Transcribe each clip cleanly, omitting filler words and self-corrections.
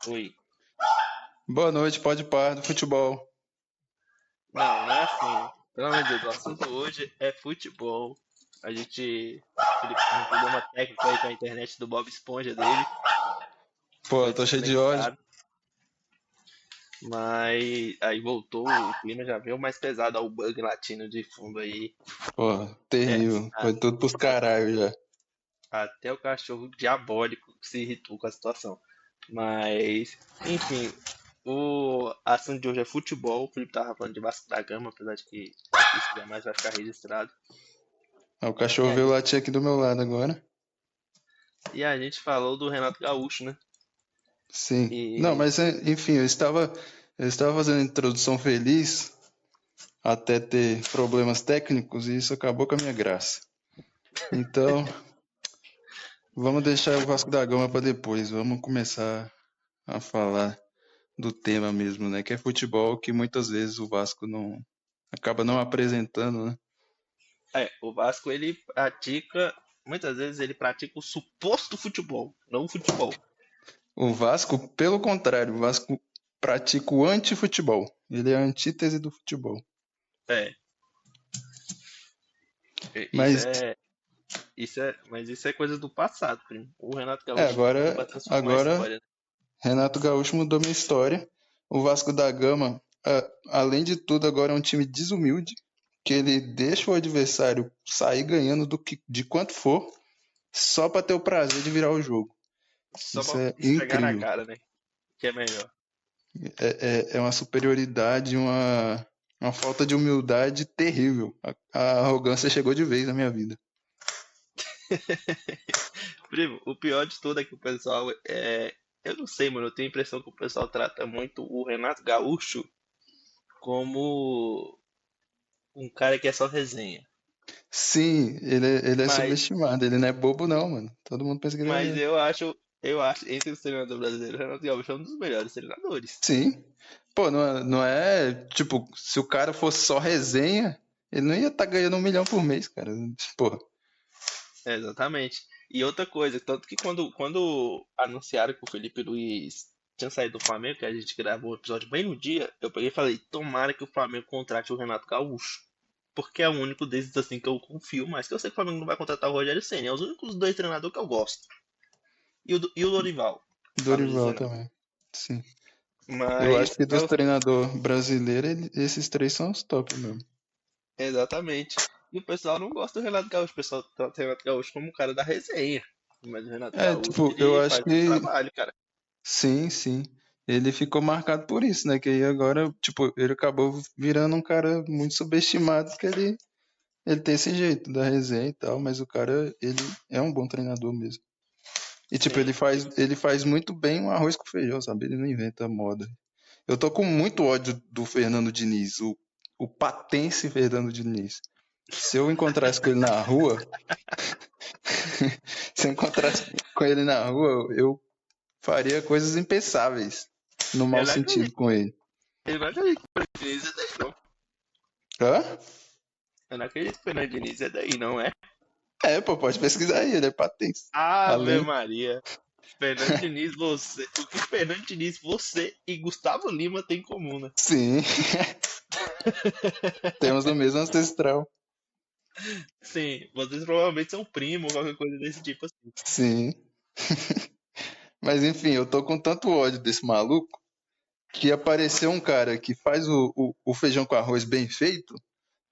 Oi. Boa noite, pode par do futebol. Não é assim. Pelo amor de Deus, o assunto hoje é futebol. O Felipe teve um problema técnico aí com a internet do Bob Esponja dele. Pô, Ficou eu tô cheio de ódio. desconectado. Mas aí voltou, o clima já veio mais pesado, ó, o bug latino de fundo aí. Pô, É, terrível. Foi tudo pros caralho já. até o cachorro diabólico se irritou com a situação. Mas, enfim, o assunto de hoje é futebol. O Felipe tava falando de Vasco da Gama, apesar de que isso jamais vai ficar registrado. O E cachorro a veio gente, latir aqui do meu lado agora. e a gente falou do Renato Gaúcho, né? Sim. Não, E mas enfim, eu estava fazendo a introdução feliz até ter problemas técnicos e isso acabou com a minha graça. Então, vamos deixar o Vasco da Gama para depois. Vamos começar a falar do tema mesmo, né? Que é futebol, que muitas vezes o Vasco não acaba não apresentando, né? o Vasco muitas vezes ele pratica o suposto futebol, não o futebol. O Vasco, pelo contrário, o Vasco pratica o antifutebol. Ele é a antítese do futebol. É, isso Mas é, mas isso é coisa do passado, primo. O Renato Gaúcho veio agora, pra transformar a agora história, né? Renato Gaúcho mudou minha história. O Vasco da Gama, além de tudo, agora é um time desumilde, que ele deixa o adversário sair ganhando de quanto for, só para ter o prazer de virar o jogo. Só Isso pra é esfregar na incrível. cara, né? Que é melhor. É uma superioridade, uma falta de humildade terrível. A arrogância chegou de vez na minha vida. Primo, o pior de tudo é que o pessoal é. Eu não sei, mano. Eu tenho a impressão que o pessoal trata muito o Renato Gaúcho como um cara que é só resenha. Sim, ele é Mas, subestimado. Ele não é bobo, não, mano. Todo mundo pensa que ele mas é. eu acho, entre os treinadores brasileiros, o Renato Gaúcho é um dos melhores treinadores. Sim. Pô, não é. Tipo, se o cara fosse só resenha, ele não ia estar ganhando 1 milhão por mês, cara. Porra. É, exatamente. E outra coisa, tanto que quando anunciaram que o Felipe Luiz tinha saído do Flamengo, que a gente gravou o episódio bem no dia, eu peguei e falei, tomara que o Flamengo contrate o Renato Gaúcho. Porque é o único desses assim que eu confio mais. Que eu sei que o Flamengo não vai contratar o Rogério Ceni. É os únicos dois treinadores que eu gosto. E o Dorival, para não Dorival dizer não. também. Sim. Eu acho Mas que dos treinadores brasileiros, esses três são os top mesmo. exatamente. E o pessoal não gosta do Renato Gaúcho. O pessoal trata o Renato Gaúcho como um cara da resenha. Mas o Renato É, Gaúcho, tipo, eu ele acho faz um que trabalho, cara. sim, sim. Ele ficou marcado por isso, né? Que aí agora, tipo, ele acabou virando um cara muito subestimado, porque ele tem esse jeito da resenha e tal, mas o cara, ele é um bom treinador mesmo. E, tipo, ele Sim. faz, ele faz muito bem um arroz com feijão, sabe? Ele não inventa moda. Eu tô com muito ódio do Fernando Diniz, o patense Fernando Diniz. Se eu encontrasse com ele na rua, se eu encontrasse com ele na rua, eu faria coisas impensáveis, no mau Eu não sentido acredito. com ele. Eu não acredito que o Fernando Diniz é daí, não. Hã? Eu não acredito que o Fernando Diniz é daí, não é? É, pô, pode pesquisar aí, ele é patense. Ave Além, Maria. Fernando Diniz, você. O que Fernando Diniz, você e Gustavo Lima têm em comum, né? sim, temos o mesmo ancestral. Sim, vocês provavelmente são primos, qualquer coisa desse tipo assim. Sim. Mas enfim, eu tô com tanto ódio desse maluco que apareceu um cara que faz o feijão com arroz bem feito,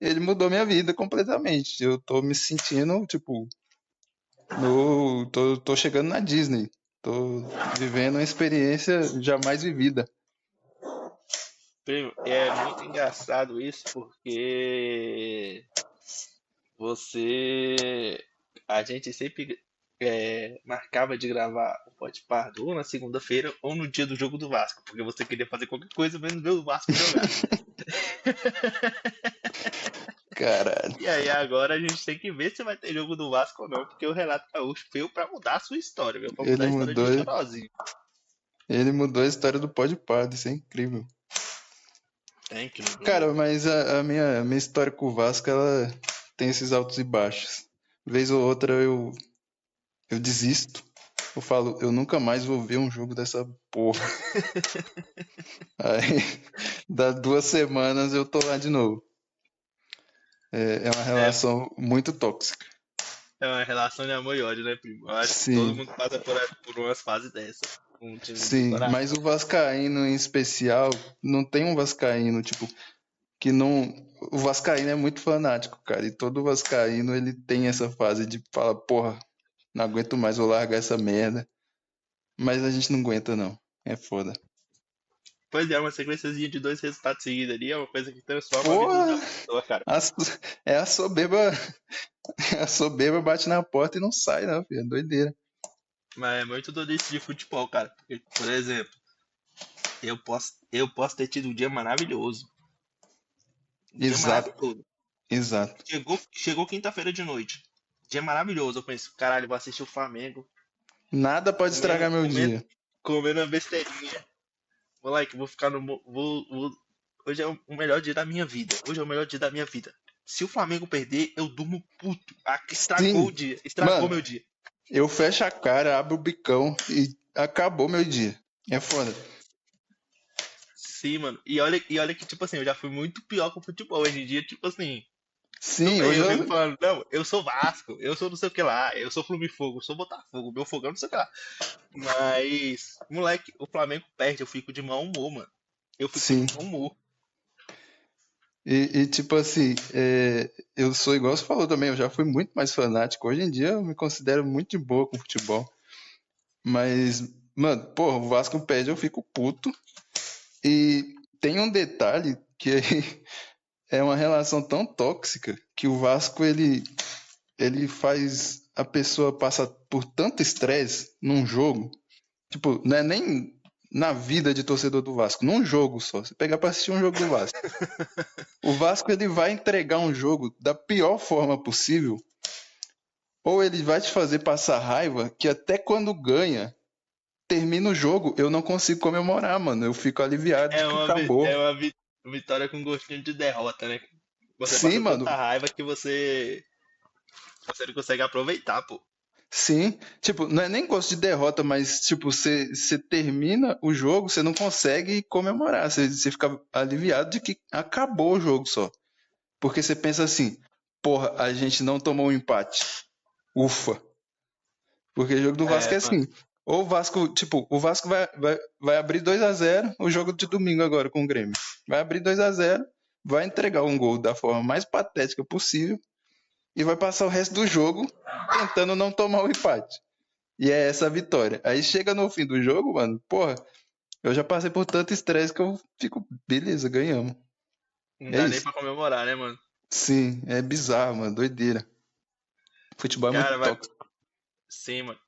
ele mudou minha vida completamente. Eu tô me sentindo, tipo, tô chegando na Disney. Tô vivendo uma experiência jamais vivida. Primo, é muito engraçado isso porque você. A gente sempre marcava de gravar o Pode Pardo ou na segunda-feira ou no dia do jogo do Vasco, porque você queria fazer qualquer coisa menos ver o Vasco jogar. Caralho. E aí agora a gente tem que ver se vai ter jogo do Vasco ou não, porque o Renato Gaúcho veio pra mudar a sua história, veio pra mudar Ele a história de mudou, Chorozinho. ele mudou a história do Pode Pardo, isso é incrível. É incrível, né? Cara, mas a minha história com o Vasco, ela tem esses altos e baixos. Vez ou outra eu desisto. eu falo, eu nunca mais vou ver um jogo dessa porra. Aí, dá 2 semanas eu tô lá de novo. É uma É, relação muito tóxica. é uma relação de amor e ódio, né, primo? Eu acho que todo Sim, mundo passa por umas fases dessa. Com um time do sim. Mas coração. o Vascaíno em especial, não tem um Vascaíno, tipo, que não. O Vascaíno é muito fanático, cara. E todo Vascaíno ele tem essa fase de falar, porra, não aguento mais, vou largar essa merda. Mas a gente não aguenta, não. É foda. Pois é, uma sequenciazinha de 2 resultados seguidos ali é uma coisa que transforma a vida da Porra! pessoa, cara. a so- É a soberba. A soberba bate na porta e não sai, não, filho. É doideira. Mas é muito doido isso de futebol, cara. Porque, por exemplo, eu posso ter tido um dia maravilhoso. Um dia Exato, maravilhoso. exato. Chegou quinta-feira de noite. Dia maravilhoso. Eu penso, caralho, vou assistir o Flamengo. Nada pode Comendo, estragar meu comendo, dia. comendo uma besteirinha. Moleque, vou ficar no. Hoje é o melhor dia da minha vida. Hoje é o melhor dia da minha vida. Se o Flamengo perder, eu durmo puto. Ah, estragou o Sim, dia. Estragou mano, meu dia. eu fecho a cara, abro o bicão e acabou meu dia. É foda. Sim, mano. E olha que, tipo assim, eu já fui muito pior com o futebol. Hoje em dia, tipo assim, tudo Sim, bem, hoje eu fico eu. falando, não, eu sou Vasco, eu sou não sei o que lá, eu sou Fluminense, eu sou Botafogo, meu fogão não sei o que lá. Mas, moleque, o Flamengo perde, eu fico de mau humor, mano. Eu fico de Sim. mau humor. Tipo assim, eu sou igual você falou também, eu já fui muito mais fanático. Hoje em dia eu me considero muito de boa com futebol. Mas, mano, porra, o Vasco perde, eu fico puto. E tem um detalhe que é uma relação tão tóxica que o Vasco ele faz a pessoa passar por tanto estresse num jogo. Tipo, não é nem na vida de torcedor do Vasco, num jogo só. Você pegar pra assistir um jogo do Vasco. O Vasco ele vai entregar um jogo da pior forma possível, ou ele vai te fazer passar raiva que até quando ganha, termina o jogo, eu não consigo comemorar, mano. Eu fico aliviado de É que uma, vi- acabou. é uma vi- vitória com gostinho de derrota, né? Você Sim, passa mano. tanta raiva que você não consegue aproveitar, pô. Sim. Tipo, não é nem gosto de derrota, mas, tipo, você termina o jogo, você não consegue comemorar. Você fica aliviado de que acabou o jogo só. Porque você pensa assim, porra, a gente não tomou um empate. Ufa. Porque o jogo do Vasco É, é mano. assim. Ou o Vasco, tipo, o Vasco vai abrir 2-0 o jogo de domingo agora com o Grêmio. Vai abrir 2-0, vai entregar um gol da forma mais patética possível e vai passar o resto do jogo tentando não tomar o empate. E é essa a vitória. Aí chega no fim do jogo, mano, porra, eu já passei por tanto estresse que eu fico, beleza, ganhamos. Não É dá nem isso. pra comemorar, né, mano? Sim, é bizarro, mano, doideira. Futebol é muito Cara, vai. tóxico. Sim, mano.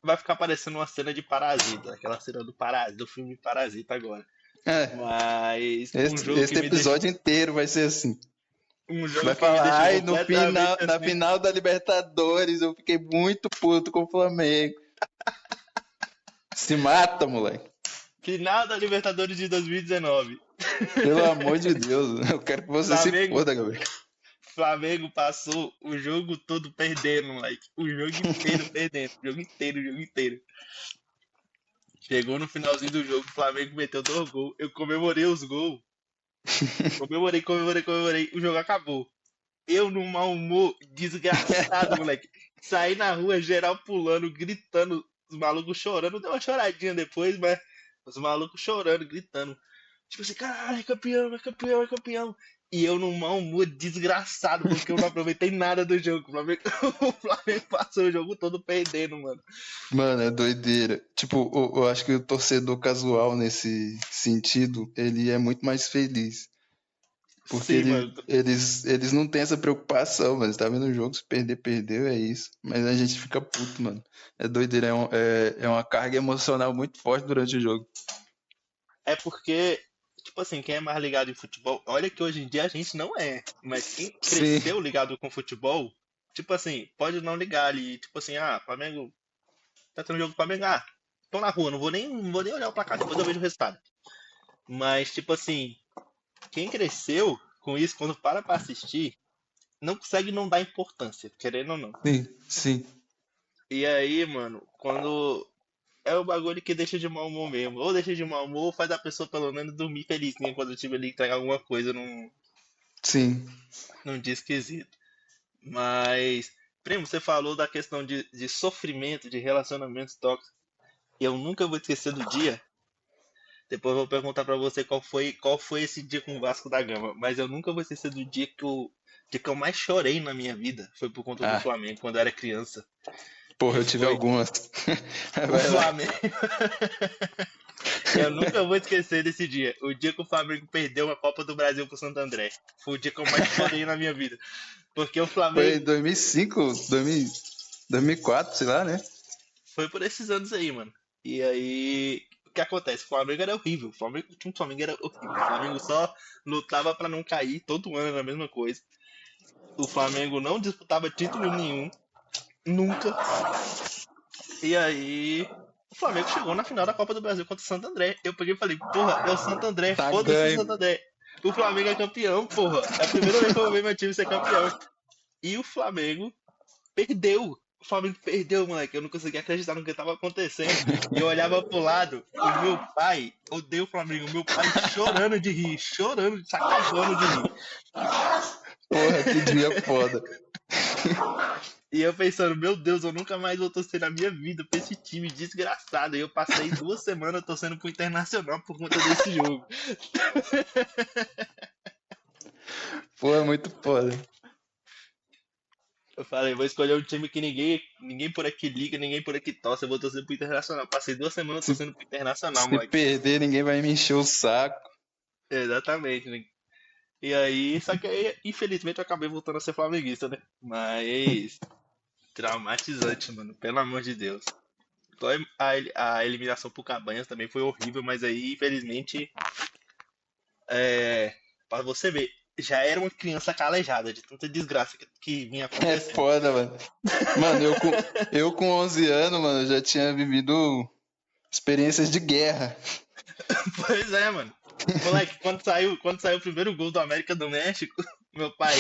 Vai ficar parecendo uma cena de Parasita, aquela cena do Parasita, do filme Parasita agora. É, Mas um jogo que esse me deixa. episódio inteiro vai ser assim. Um Vai jogo que me falar, deixa ai, no final, completamente na assim. final da Libertadores eu fiquei muito puto com o Flamengo. Se mata, moleque. Final da Libertadores de 2019. Pelo amor de Deus, eu quero que você se Flamengo, foda, Gabriel. Flamengo passou o jogo todo perdendo, moleque. O jogo inteiro perdendo. O jogo inteiro, o jogo inteiro. Chegou no finalzinho do jogo, o Flamengo meteu 2 gols. Eu comemorei os gols. Comemorei. O jogo acabou. Eu num mau humor desgraçado, moleque. Saí na rua, geral pulando, gritando, os malucos chorando. Deu uma choradinha depois, mas os malucos chorando, gritando. Tipo assim, caralho, é campeão, é campeão, é campeão. E eu num mau humor desgraçado, porque eu não aproveitei nada do jogo. O Flamengo, o Flamengo passou o jogo todo perdendo, mano. Mano, é doideira. Tipo, eu acho que o torcedor casual nesse sentido, ele é muito mais feliz. Porque Sim, mano. eles não têm essa preocupação, mano. Você tá vendo o jogo, se perder, perdeu, é isso. Mas a gente fica puto, mano. É doideira, é uma carga emocional muito forte durante o jogo. É porque, tipo assim, quem é mais ligado em futebol, olha que hoje em dia a gente não é, mas quem Sim, cresceu ligado com futebol, tipo assim, pode não ligar ali, tipo assim, Flamengo, tá tendo jogo do Flamengo, tô na rua, não vou nem olhar o placar, depois eu vejo o resultado. Mas, tipo assim, quem cresceu com isso, quando para pra assistir, não consegue não dar importância, querendo ou não. sim, sim. E aí, mano, quando é o bagulho que deixa de mau humor mesmo. Ou deixa de mau humor, ou faz a pessoa pelo menos dormir felizinha quando tiver ali entregar alguma coisa Sim. num dia esquisito. Mas, primo, você falou da questão de sofrimento, de relacionamentos tóxicos. Eu nunca vou esquecer do dia. Depois eu vou perguntar pra você qual foi esse dia com o Vasco da Gama. Mas eu nunca vou esquecer do dia que eu mais chorei na minha vida. Foi por conta do Ah, Flamengo, quando eu era criança. porra, Que eu tive foi algumas. o Vai lá. Flamengo. Eu nunca vou esquecer desse dia. O dia que o Flamengo perdeu a Copa do Brasil pro Santo André. Foi o dia que eu mais chorei na minha vida. Porque o Foi em Flamengo 2005, 2004, sei lá, né? foi por esses anos aí, mano. E aí, o que acontece? O Flamengo era horrível. O time do Flamengo era horrível. O Flamengo só lutava pra não cair. Todo ano era a mesma coisa. O Flamengo não disputava título nenhum. Nunca. E aí, o Flamengo chegou na final da Copa do Brasil contra o Santo André. Eu peguei e falei, porra, é o Santo André, Tá foda-se o ganho. Santo André. O Flamengo é campeão, porra. É a primeira vez que eu vou ver meu time ser campeão. E o Flamengo perdeu. O Flamengo perdeu, moleque. Eu não conseguia acreditar no que estava acontecendo. E eu olhava pro lado, o meu pai odeia o Flamengo. O meu pai chorando de rir, chorando, se acabando de rir. Porra, que dia foda. E eu pensando, meu Deus, eu nunca mais vou torcer na minha vida pra esse time desgraçado. E eu passei 2 semanas torcendo pro Internacional por conta desse jogo. Porra, muito foda. Eu falei, vou escolher um time que ninguém por aqui liga, ninguém por aqui torce. Eu vou torcer pro Internacional. Passei 2 semanas Se, torcendo pro Internacional, se moleque. perder, ninguém vai me encher o saco. Exatamente, né? E aí, só que aí, infelizmente, eu acabei voltando a ser flamenguista, né? Mas, traumatizante, mano. Pelo amor de Deus. Igual a eliminação pro Cabanhas também foi horrível, mas aí, infelizmente, é. Pra você ver, já era uma criança calejada de tanta desgraça que vinha É acontecendo. foda, mano. Mano, eu com 11 anos, mano, já tinha vivido experiências de guerra. Pois é, mano. Moleque, quando saiu o primeiro gol do América do México, meu pai,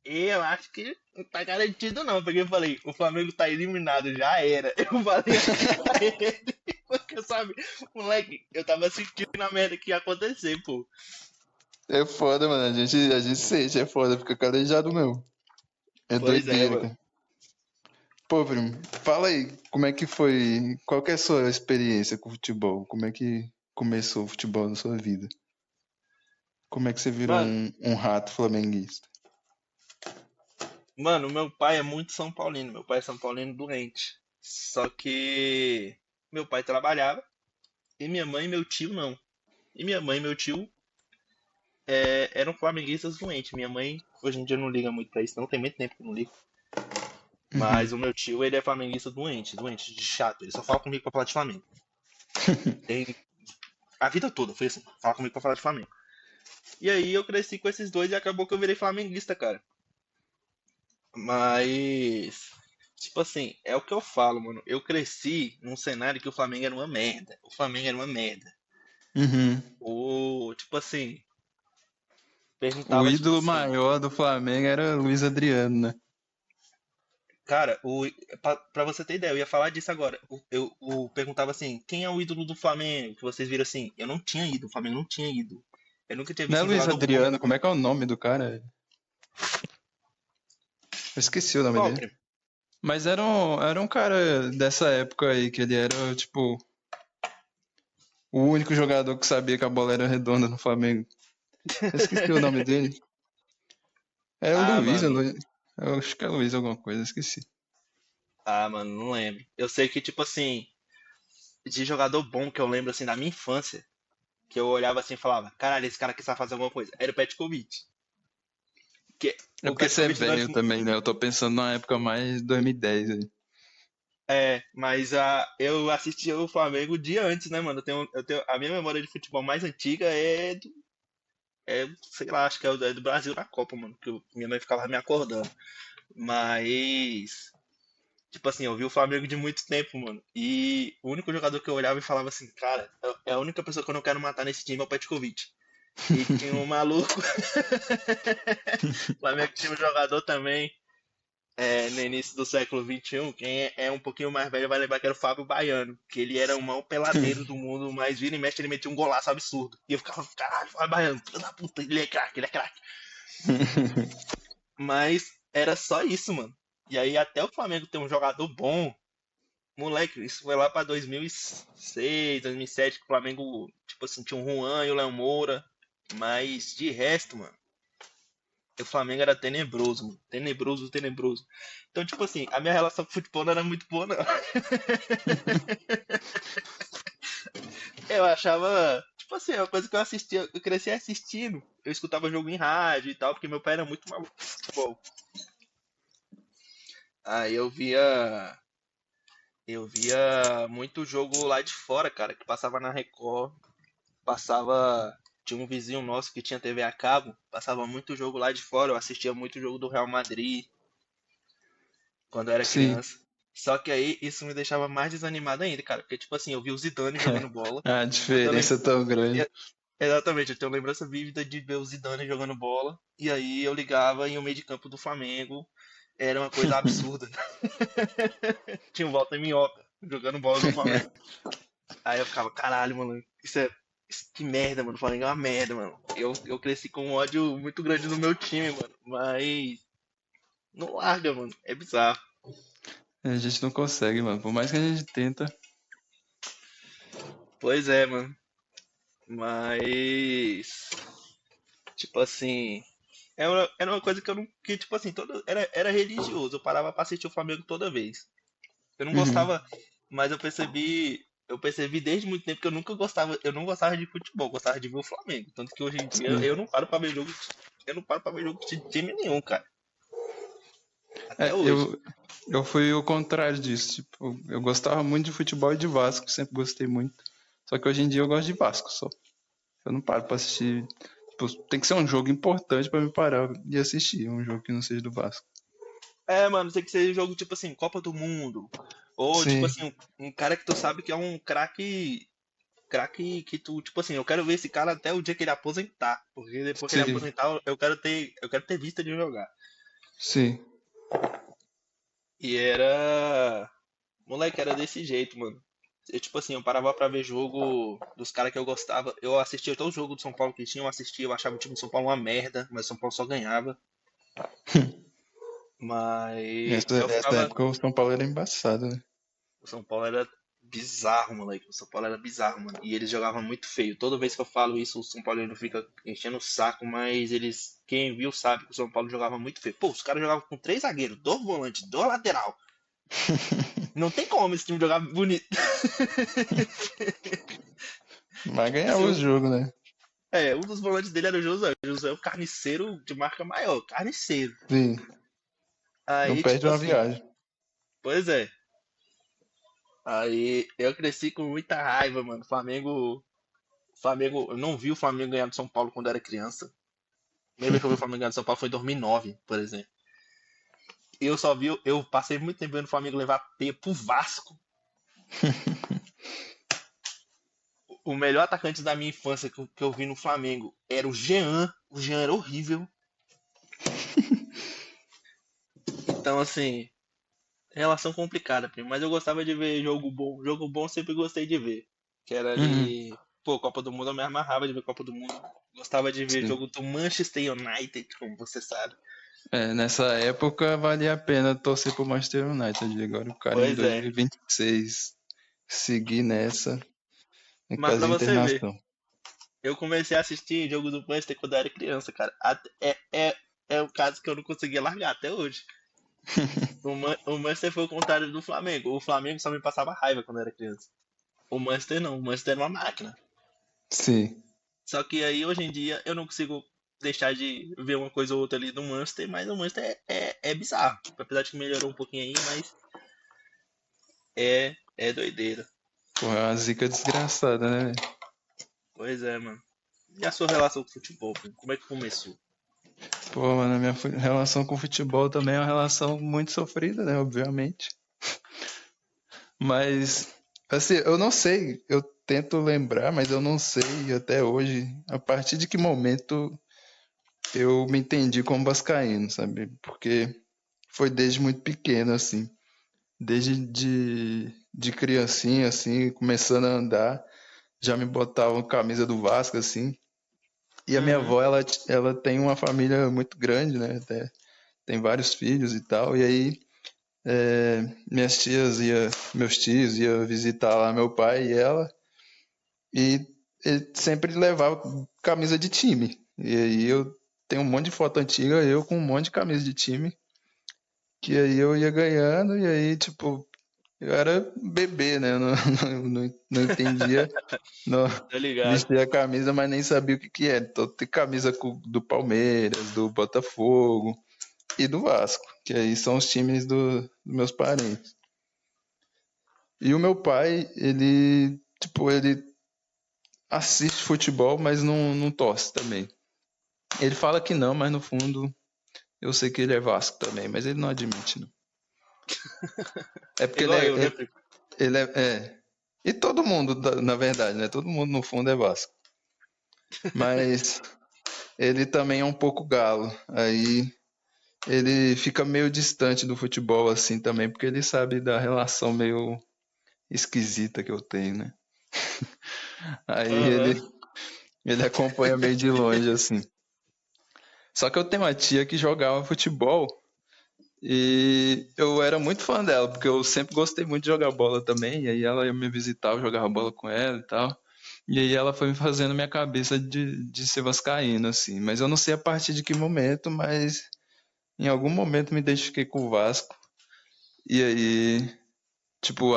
eu acho que não tá garantido não, porque eu falei, o Flamengo tá eliminado, já era. Eu falei assim pra ele, porque sabe, moleque, eu tava sentindo a merda que ia acontecer, pô. É foda, mano. A gente sente, é foda, fica calejado mesmo. É Pois é, doideira, mano. cara. Pô, primo, fala aí, como é que foi? Qual que é a sua experiência com o futebol? Como é que começou o futebol na sua vida? Como é que você virou Mano, um rato flamenguista? mano, meu pai é muito São Paulino, meu pai é São Paulino doente. Só que meu pai trabalhava e minha mãe e meu tio não. E minha mãe e meu tio eram flamenguistas doentes. Minha mãe hoje em dia não liga muito pra isso, não tem muito tempo que eu não ligo. Mas Uhum. o meu tio, ele é flamenguista doente, doente, de chato. Ele só fala comigo pra falar de Flamengo. Tem- A vida toda foi assim, fala comigo pra falar de Flamengo. E aí eu cresci com esses dois e acabou que eu virei flamenguista, cara. Mas, tipo assim, é o que eu falo, mano. Eu cresci num cenário que o Flamengo era uma merda. O Flamengo era uma merda. Uhum. Tipo assim, O perguntava, tipo ídolo assim, maior do Flamengo era Luiz Adriano, né? cara, pra você ter ideia, eu ia falar disso agora. Eu perguntava assim, quem é o ídolo do Flamengo? Que vocês viram assim, eu não tinha ido, o Flamengo não tinha ido. Eu nunca tinha Não é visto um Luiz jogador bom. Adriano, como é que é o nome do cara? Eu esqueci o nome Qual, dele. primo? Mas era um cara dessa época aí, que ele era, tipo, o único jogador que sabia que a bola era redonda no Flamengo. Eu esqueci o nome dele. É o Ah, Luiz, mano. eu acho que é Luiz alguma coisa, esqueci. Ah, mano, não lembro. Eu sei que, tipo assim, de jogador bom que eu lembro assim da minha infância, que eu olhava assim e falava, caralho, esse cara aqui sabe fazer alguma coisa. Era o Petkovic. Que É o porque você é Petkovic velho durante. também, né? Eu tô pensando numa época mais 2010 aí. Mas eu assisti o Flamengo um dia antes, né, mano? A minha memória de futebol mais antiga sei lá, acho que é do Brasil na Copa, mano. Que minha mãe ficava me acordando. Mas, tipo assim, eu vi o Flamengo de muito tempo, mano. E o único jogador que eu olhava e falava assim, cara, é a única pessoa que eu não quero matar nesse time é o Petkovic. E tinha um maluco, o Flamengo tinha um jogador também, no início do século XXI, quem é um pouquinho mais velho vai lembrar que era o Fábio Baiano, que ele era o maior peladeiro do mundo, mas vira e mexe ele metia um golaço absurdo. E eu ficava, caralho, Fábio Baiano, filho da puta, ele é craque, ele é craque. Mas era só isso, mano. E aí até o Flamengo ter um jogador bom, moleque, isso foi lá pra 2006, 2007, que o Flamengo, tipo assim, tinha o Juan e o Léo Moura, mas de resto, mano, o Flamengo era tenebroso, mano. Tenebroso, tenebroso. Então, tipo assim, a minha relação com o futebol não era muito boa, não. Eu achava, tipo assim, é uma coisa que eu assistia, eu cresci assistindo. Eu escutava jogo em rádio e tal, porque meu pai era muito maluco com futebol. Aí eu via muito jogo lá de fora, cara, que passava na Record, passava, tinha um vizinho nosso que tinha TV a cabo, passava muito jogo lá de fora, eu assistia muito jogo do Real Madrid quando eu era Sim. criança. Só que aí isso me deixava mais desanimado ainda, cara, porque tipo assim, eu vi o Zidane jogando bola. A Eu tenho, diferença é tão grande. exatamente, eu tenho lembrança vívida de ver o Zidane jogando bola, e aí eu ligava e o meio de campo do Flamengo era uma coisa absurda. Tinha o Walter Minhoca jogando bola no Flamengo. Aí eu ficava, caralho, mano, que merda, mano. O Flamengo é uma merda, mano. Eu cresci com um ódio muito grande no meu time, mano. Mas não larga, mano. É bizarro. A gente não consegue, mano. Por mais que a gente tenta. Pois é, mano. Mas, tipo assim, era uma coisa que eu não. Que, tipo assim, era religioso. Eu parava pra assistir o Flamengo toda vez. Eu não Uhum. gostava, mas eu percebi desde muito tempo que eu não gostava de futebol, eu gostava de ver o Flamengo. Tanto que hoje em dia Sim. eu não paro pra ver jogo, eu não paro pra ver jogo de time nenhum, cara. Até É, hoje. eu fui o contrário disso. Tipo, eu gostava muito de futebol e de Vasco, sempre gostei muito. Só que hoje em dia eu gosto de Vasco só. Eu não paro pra assistir. Tipo, tem que ser um jogo importante pra me parar e assistir. Um jogo que não seja do Vasco. É, mano, tem que ser jogo tipo assim, Copa do Mundo. Ou tipo Sim, assim, um cara que tu sabe que é um craque. Craque que tu, tipo assim, eu quero ver esse cara até o dia que ele aposentar. Porque depois que ele sim, aposentar, eu quero ter vista de jogar. sim. E era. Moleque, era desse jeito, mano. Tipo assim, eu parava pra ver jogo dos caras que eu gostava. Eu assistia todo jogo do São Paulo que tinha, eu assistia, eu achava o time do São Paulo uma merda, mas o São Paulo só ganhava. Mas eu Essa ficava. época o São Paulo era embaçado, né? O São Paulo era bizarro, moleque. O São Paulo era bizarro, mano. E eles jogavam muito feio. Toda vez que eu falo isso, o São Paulo não fica enchendo o saco, mas eles. Quem viu sabe que o São Paulo jogava muito feio. Pô, os caras jogavam com três zagueiros, dois volantes, dois lateral. Não tem como esse time jogar bonito. Mas Tipo ganhava assim, o jogo, né? um dos volantes dele era o José. O José é o carniceiro de marca maior, carniceiro. Sim, não Aí, perde tipo uma assim, viagem. pois é. Aí eu cresci com muita raiva, mano. Flamengo, eu não vi o Flamengo ganhar do São Paulo quando eu era criança. A primeira vez que eu vi o Flamengo ganhar do São Paulo foi em 2009, por exemplo. Eu passei muito tempo vendo o Flamengo levar P pro Vasco. O melhor atacante da minha infância que eu vi no Flamengo era o Jean. O Jean era horrível. Então, assim, relação complicada, primo. Mas eu gostava de ver jogo bom. Jogo bom eu sempre gostei de ver. Que era Uhum, ali. Pô, Copa do Mundo eu me amarrava de ver Copa do Mundo. Gostava de ver sim. jogo do Manchester United, como você sabe. É, nessa época valia a pena torcer pro Manchester United. Agora o cara em Pois é. 2026 seguir nessa é Mas pra quase você ver, internação. eu comecei a assistir jogo do Manchester quando eu era criança, cara. É o caso que eu não conseguia largar até hoje. O Manchester foi o contrário do Flamengo. O Flamengo só me passava raiva quando eu era criança. O Manchester não. O Manchester era uma máquina. Sim. Só que aí hoje em dia eu não consigo deixar de ver uma coisa ou outra ali do Manchester, mas o Manchester é bizarro. Apesar de que melhorou um pouquinho aí, mas é doideira. Porra, é uma zica desgraçada, né, velho? Pois é, mano. E a sua relação com o futebol, primo? Como é que começou? Pô, mano, a minha relação com o futebol também é uma relação muito sofrida, né? Obviamente. Mas, assim, eu não sei, eu tento lembrar, mas eu não sei até hoje a partir de que momento eu me entendi como vascaíno, sabe? Porque foi desde muito pequeno, assim. Desde de criancinha, assim, começando a andar, já me botavam camisa do Vasco, assim. E a minha Uhum. avó, ela tem uma família muito grande, né? Tem vários filhos e tal. E aí, meus tios ia visitar lá meu pai e ela. E ele sempre levava camisa de time. E aí eu tenho um monte de foto antiga, eu com um monte de camisa de time. Que aí eu ia ganhando, e aí, tipo, eu era bebê, né? Eu não, não entendia, não Tá ligado? vestia a camisa, mas nem sabia o que que era. Então tem camisa do Palmeiras, do Botafogo e do Vasco, que aí são os times dos meus parentes. E o meu pai, ele assiste futebol, mas não torce também. Ele fala que não, mas no fundo eu sei que ele é Vasco também, mas ele não admite, não. É porque Igual eu, né, Felipe? ele é. E todo mundo, na verdade, né? Todo mundo no fundo é Vasco. Mas ele também é um pouco galo. Aí ele fica meio distante do futebol assim também, porque ele sabe da relação meio esquisita que eu tenho, né? Aí Aham. ele acompanha meio de longe assim. Só que eu tenho uma tia que jogava futebol e eu era muito fã dela, porque eu sempre gostei muito de jogar bola também. E aí ela ia me visitar, eu jogava bola com ela e tal. E aí ela foi me fazendo minha cabeça de ser vascaíno, assim. Mas eu não sei a partir de que momento, mas em algum momento me identifiquei com o Vasco. E aí, tipo,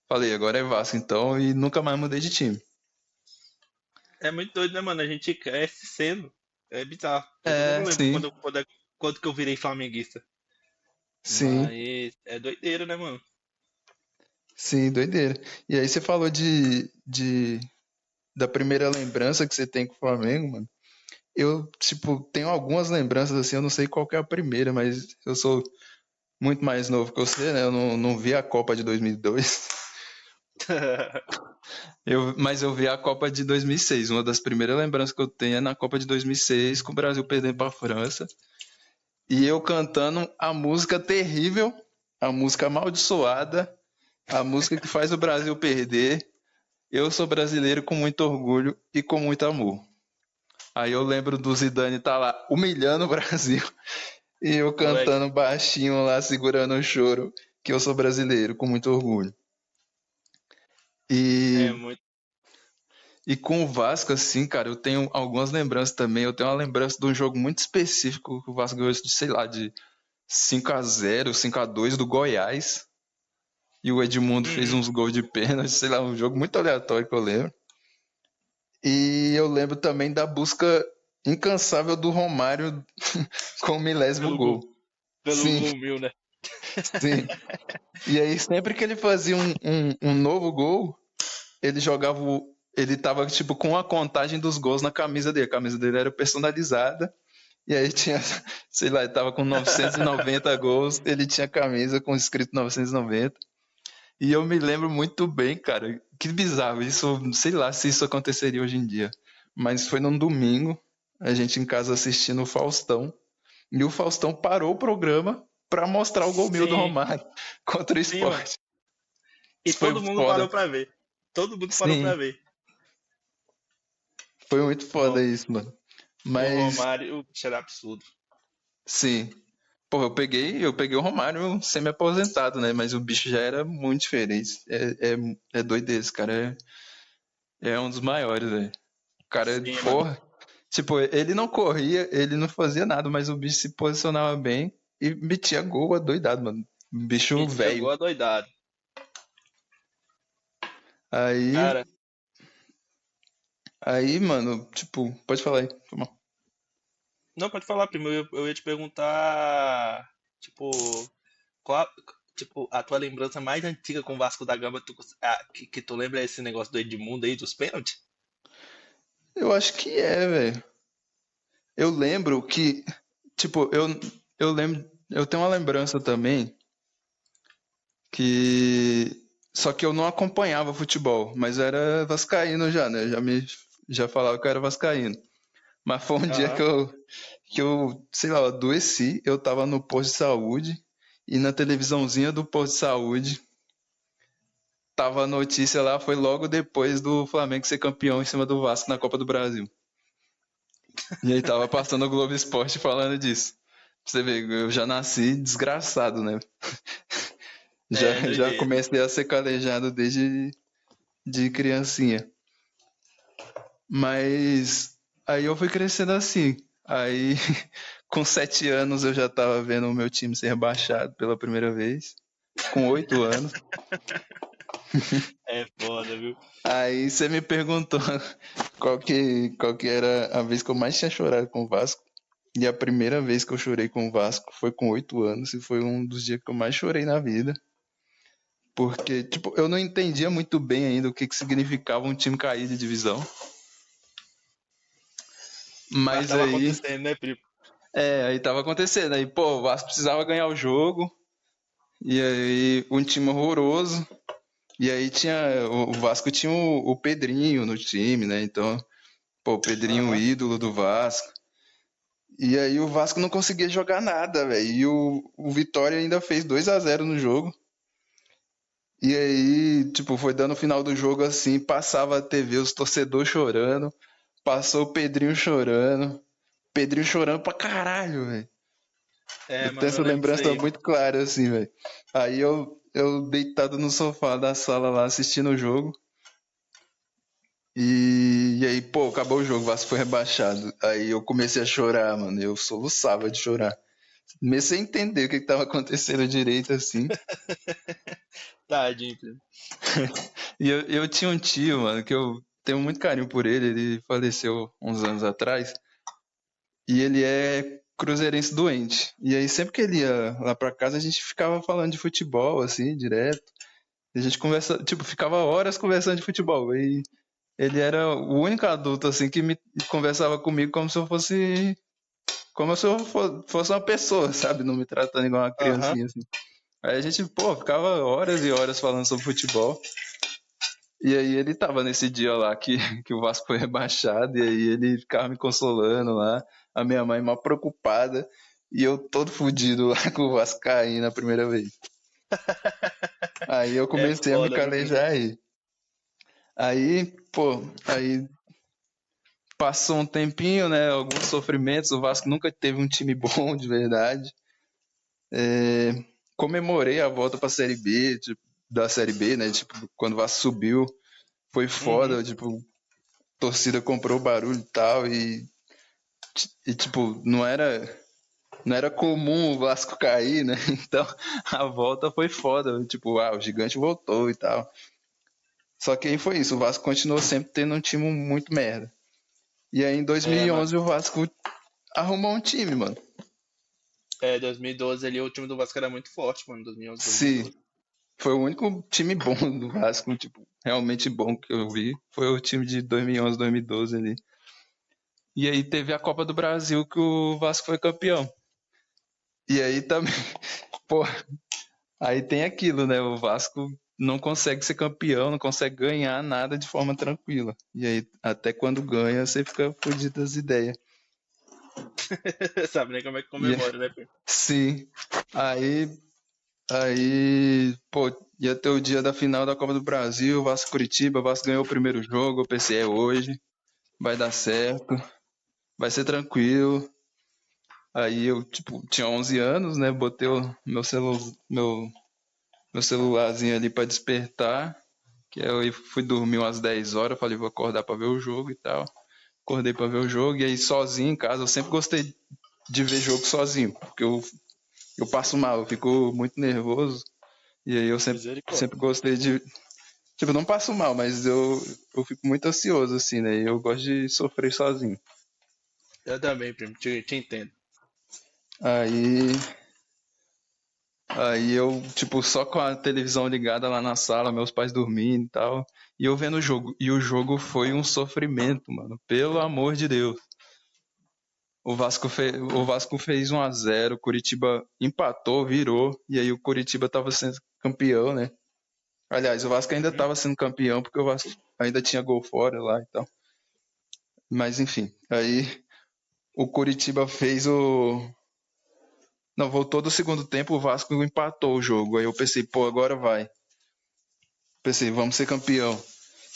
falei, agora é Vasco então, e nunca mais mudei de time. É muito doido, né, mano? A gente cresce sendo. É bizarro. Eu também não É, lembro sim, quando que eu virei flamenguista. sim, Mas é doideira, né, mano? sim, doideira. E aí você falou da primeira lembrança que você tem com o Flamengo, mano. Eu, tipo, tenho algumas lembranças assim, eu não sei qual que é a primeira, mas eu sou muito mais novo que você, né? Eu não vi a Copa de 2002. Mas eu vi a Copa de 2006. Uma das primeiras lembranças que eu tenho é na Copa de 2006, com o Brasil perdendo para a França. E eu cantando a música terrível, a música amaldiçoada, a música que faz o Brasil perder. Eu sou brasileiro com muito orgulho e com muito amor. Aí eu lembro do Zidane estar lá humilhando o Brasil e eu Moleque, cantando baixinho lá, segurando o choro, que eu sou brasileiro com muito orgulho. é E muito. E com o Vasco, assim, cara, eu tenho algumas lembranças também. Eu tenho uma lembrança de um jogo muito específico que o Vasco ganhou, sei lá, de 5-0, 5-2 do Goiás. E o Edmundo fez Uhum. uns gols de pênalti, sei lá, um jogo muito aleatório que eu lembro. E eu lembro também da busca incansável do Romário com o milésimo Pelo gol, gol. pelo Sim, gol meu, né? sim. E aí, sempre que ele fazia um novo gol, ele jogava. Ele tava, tipo, com a contagem dos gols na camisa dele. A camisa dele era personalizada. E aí tinha, sei lá, ele tava com 990 gols, ele tinha camisa com escrito 990. E eu me lembro muito bem, cara. Que bizarro. Isso, sei lá se isso aconteceria hoje em dia. Mas foi num domingo, a gente em casa assistindo o Faustão. E o Faustão parou o programa pra mostrar o gol mil do Sim, Romário contra o sim, mano. Sport. E Isso foi todo mundo foda. parou pra ver. Todo mundo parou Sim, pra ver. foi muito foda No, isso, mano. o Mas, Romário, bicho, era absurdo. sim. Pô, eu peguei o Romário semi-aposentado, né? Mas o bicho já era muito diferente. É doideira, esse cara é um dos maiores, velho. O cara, Sim, mano. porra. Tipo, ele não corria, ele não fazia nada, mas o bicho se posicionava bem e metia gol adoidado, mano. Bicho Metia velho. gol adoidado. Aí, Cara, mano, tipo, pode falar aí. Foi mal. não, pode falar primeiro. Eu ia te perguntar, tipo, qual, tipo, a tua lembrança mais antiga com o Vasco da Gama, que tu lembra esse negócio do Edmundo aí, dos pênaltis? Eu acho que é, velho. Eu lembro que, tipo, eu lembro, eu tenho uma lembrança também que só que eu não acompanhava futebol, mas era vascaíno já, né? Já falava que eu era vascaíno. Mas foi um dia Aham. que eu, sei lá, eu adoeci, eu tava no posto de saúde, e na televisãozinha do posto de saúde, tava a notícia lá, foi logo depois do Flamengo ser campeão em cima do Vasco na Copa do Brasil. E aí tava passando o Globo Esporte falando disso. Pra você ver, eu já nasci desgraçado, né? É, Já doideira. comecei a ser calejado desde de criancinha. Mas aí eu fui crescendo assim. Aí, com 7 anos, eu já tava vendo o meu time ser rebaixado pela primeira vez. Com 8 anos. É foda, viu? Aí você me perguntou qual que era a vez que eu mais tinha chorado com o Vasco. E a primeira vez que eu chorei com o Vasco foi com 8 anos. E foi um dos dias que eu mais chorei na vida. Porque, tipo, eu não entendia muito bem ainda o que significava um time cair de divisão. Mas Mas tava aí, acontecendo, né, primo? aí tava acontecendo. Aí, pô, o Vasco precisava ganhar o jogo. E aí, um time horroroso. E aí o Vasco tinha o Pedrinho no time, né? Então, pô, o Pedrinho, o Aham. ídolo do Vasco. E aí o Vasco não conseguia jogar nada, velho. E o Vitória ainda fez 2-0 no jogo. E aí, tipo, foi dando o final do jogo assim, passava a TV, os torcedores chorando. Passou o Pedrinho chorando. Pedrinho chorando pra caralho, velho. É, Eu tenho mano, eu essa lembro disso lembrança aí. muito clara, assim, velho. Aí eu deitado no sofá da sala lá assistindo o jogo. E aí, pô, acabou o jogo, o Vasco foi rebaixado. Aí eu comecei a chorar, mano. Eu soluçava de chorar. Comecei a entender o que tava acontecendo direito, assim. Tadinho, primo. E eu tinha um tio, mano, que eu tenho muito carinho por ele. Ele faleceu uns anos atrás. E ele é cruzeirense doente. E aí, sempre que ele ia lá pra casa, a gente ficava falando de futebol, assim, direto. E a gente conversa, tipo, ficava horas conversando de futebol. E ele era o único adulto, assim, que me conversava comigo como se eu fosse. Como se eu fosse uma pessoa, sabe? Não me tratando igual uma Aham. criancinha, assim. Aí a gente, pô, ficava horas e horas falando sobre futebol. E aí ele tava nesse dia lá que o Vasco foi rebaixado, e aí ele ficava me consolando lá, a minha mãe mal preocupada, e eu todo fudido lá com o Vasco caindo na primeira vez. Aí eu É comecei a me foda, viu, primo? calejar aí. Aí, pô, aí passou um tempinho, né, alguns sofrimentos, o Vasco nunca teve um time bom de verdade. Comemorei a volta pra Série B, tipo, da Série B, né, tipo, quando o Vasco subiu, foi Uhum. foda, tipo, torcida comprou barulho e tal, e tipo, não era comum o Vasco cair, né? Então a volta foi foda. Tipo, o gigante voltou e tal. Só que aí foi isso, o Vasco continuou sempre tendo um time muito merda. E aí em É, mano. 2011 o Vasco arrumou um time, mano. 2012 ali o time do Vasco era muito forte, mano. 2011, Sim, 2012. foi o único time bom do Vasco, tipo, realmente bom que eu vi. Foi o time de 2011, 2012 ali. E aí teve a Copa do Brasil que o Vasco foi campeão. E aí também, pô, aí tem aquilo, né? O Vasco não consegue ser campeão, não consegue ganhar nada de forma tranquila. E aí, até quando ganha, você fica fudido das ideias. Sabe nem como é que E, comemora, né, primo? sim. Aí, pô, ia ter o dia da final da Copa do Brasil, Vasco Curitiba, o Vasco ganhou o primeiro jogo, eu pensei, é hoje, vai dar certo, vai ser tranquilo. Aí eu, tipo, tinha 11 anos, né? Botei o meu, meu celularzinho ali pra despertar. Que eu fui dormir umas 10 horas, falei, vou acordar pra ver o jogo e tal. Acordei pra ver o jogo, e aí sozinho em casa, eu sempre gostei de ver jogo sozinho, porque eu passo mal, eu fico muito nervoso, e aí eu sempre, Misericórdia. sempre gostei de. Tipo, não passo mal, mas eu fico muito ansioso, assim, né? E eu gosto de sofrer sozinho. Eu também, primo. Te entendo. Aí, aí eu, tipo, só com a televisão ligada lá na sala, meus pais dormindo e tal, e eu vendo o jogo. E o jogo foi um sofrimento, mano. Pelo amor de Deus. O Vasco fez 1-0, o Curitiba empatou, virou, e aí o Curitiba tava sendo campeão, né? Aliás, o Vasco ainda Uhum. tava sendo campeão, porque o Vasco ainda tinha gol fora lá e tal. Mas enfim, aí o Coritiba fez o... Não, voltou do segundo tempo, o Vasco empatou o jogo. Aí eu pensei, pô, agora vai. Pensei, vamos ser campeão.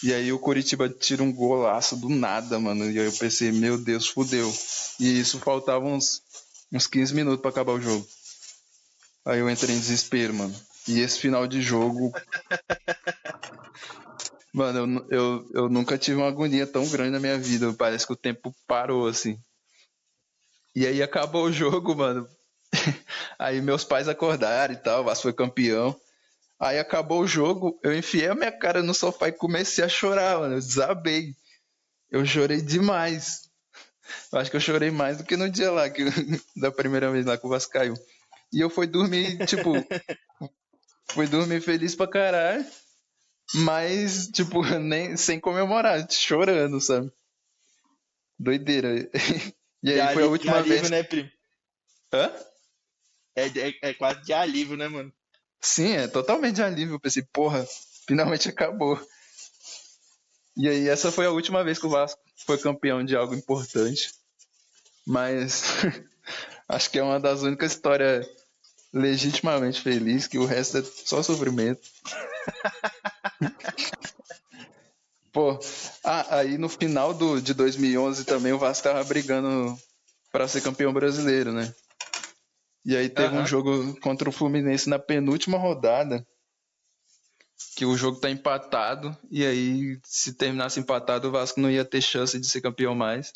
E aí o Coritiba tira um golaço do nada, mano. E aí eu pensei, meu Deus, fudeu. E isso faltava uns 15 minutos pra acabar o jogo. Aí eu entrei em desespero, mano. E esse final de jogo... Mano, eu nunca tive uma agonia tão grande na minha vida. Parece que o tempo parou, assim. E aí acabou o jogo, mano. Aí meus pais acordaram e tal, o Vasco foi campeão. Aí acabou o jogo, eu enfiei a minha cara no sofá e comecei a chorar, mano. Eu desabei. Eu chorei demais. Eu acho que eu chorei mais do que no dia lá, da primeira vez lá que o Vasco caiu. E eu fui dormir, tipo, fui dormir feliz pra caralho, mas, tipo, nem sem comemorar, chorando, sabe? Doideira. E aí foi a De última alívio, vez. né, primo? Hã? É quase de alívio, né, mano? Sim, é totalmente de alívio. Eu pensei, porra, finalmente acabou. E aí essa foi a última vez que o Vasco foi campeão de algo importante. Mas acho que é uma das únicas histórias legitimamente felizes, que o resto é só sofrimento. Pô, aí no final de 2011 também o Vasco tava brigando para ser campeão brasileiro, né? E aí teve um Aham. jogo contra o Fluminense na penúltima rodada, que o jogo tá empatado, e aí se terminasse empatado o Vasco não ia ter chance de ser campeão mais.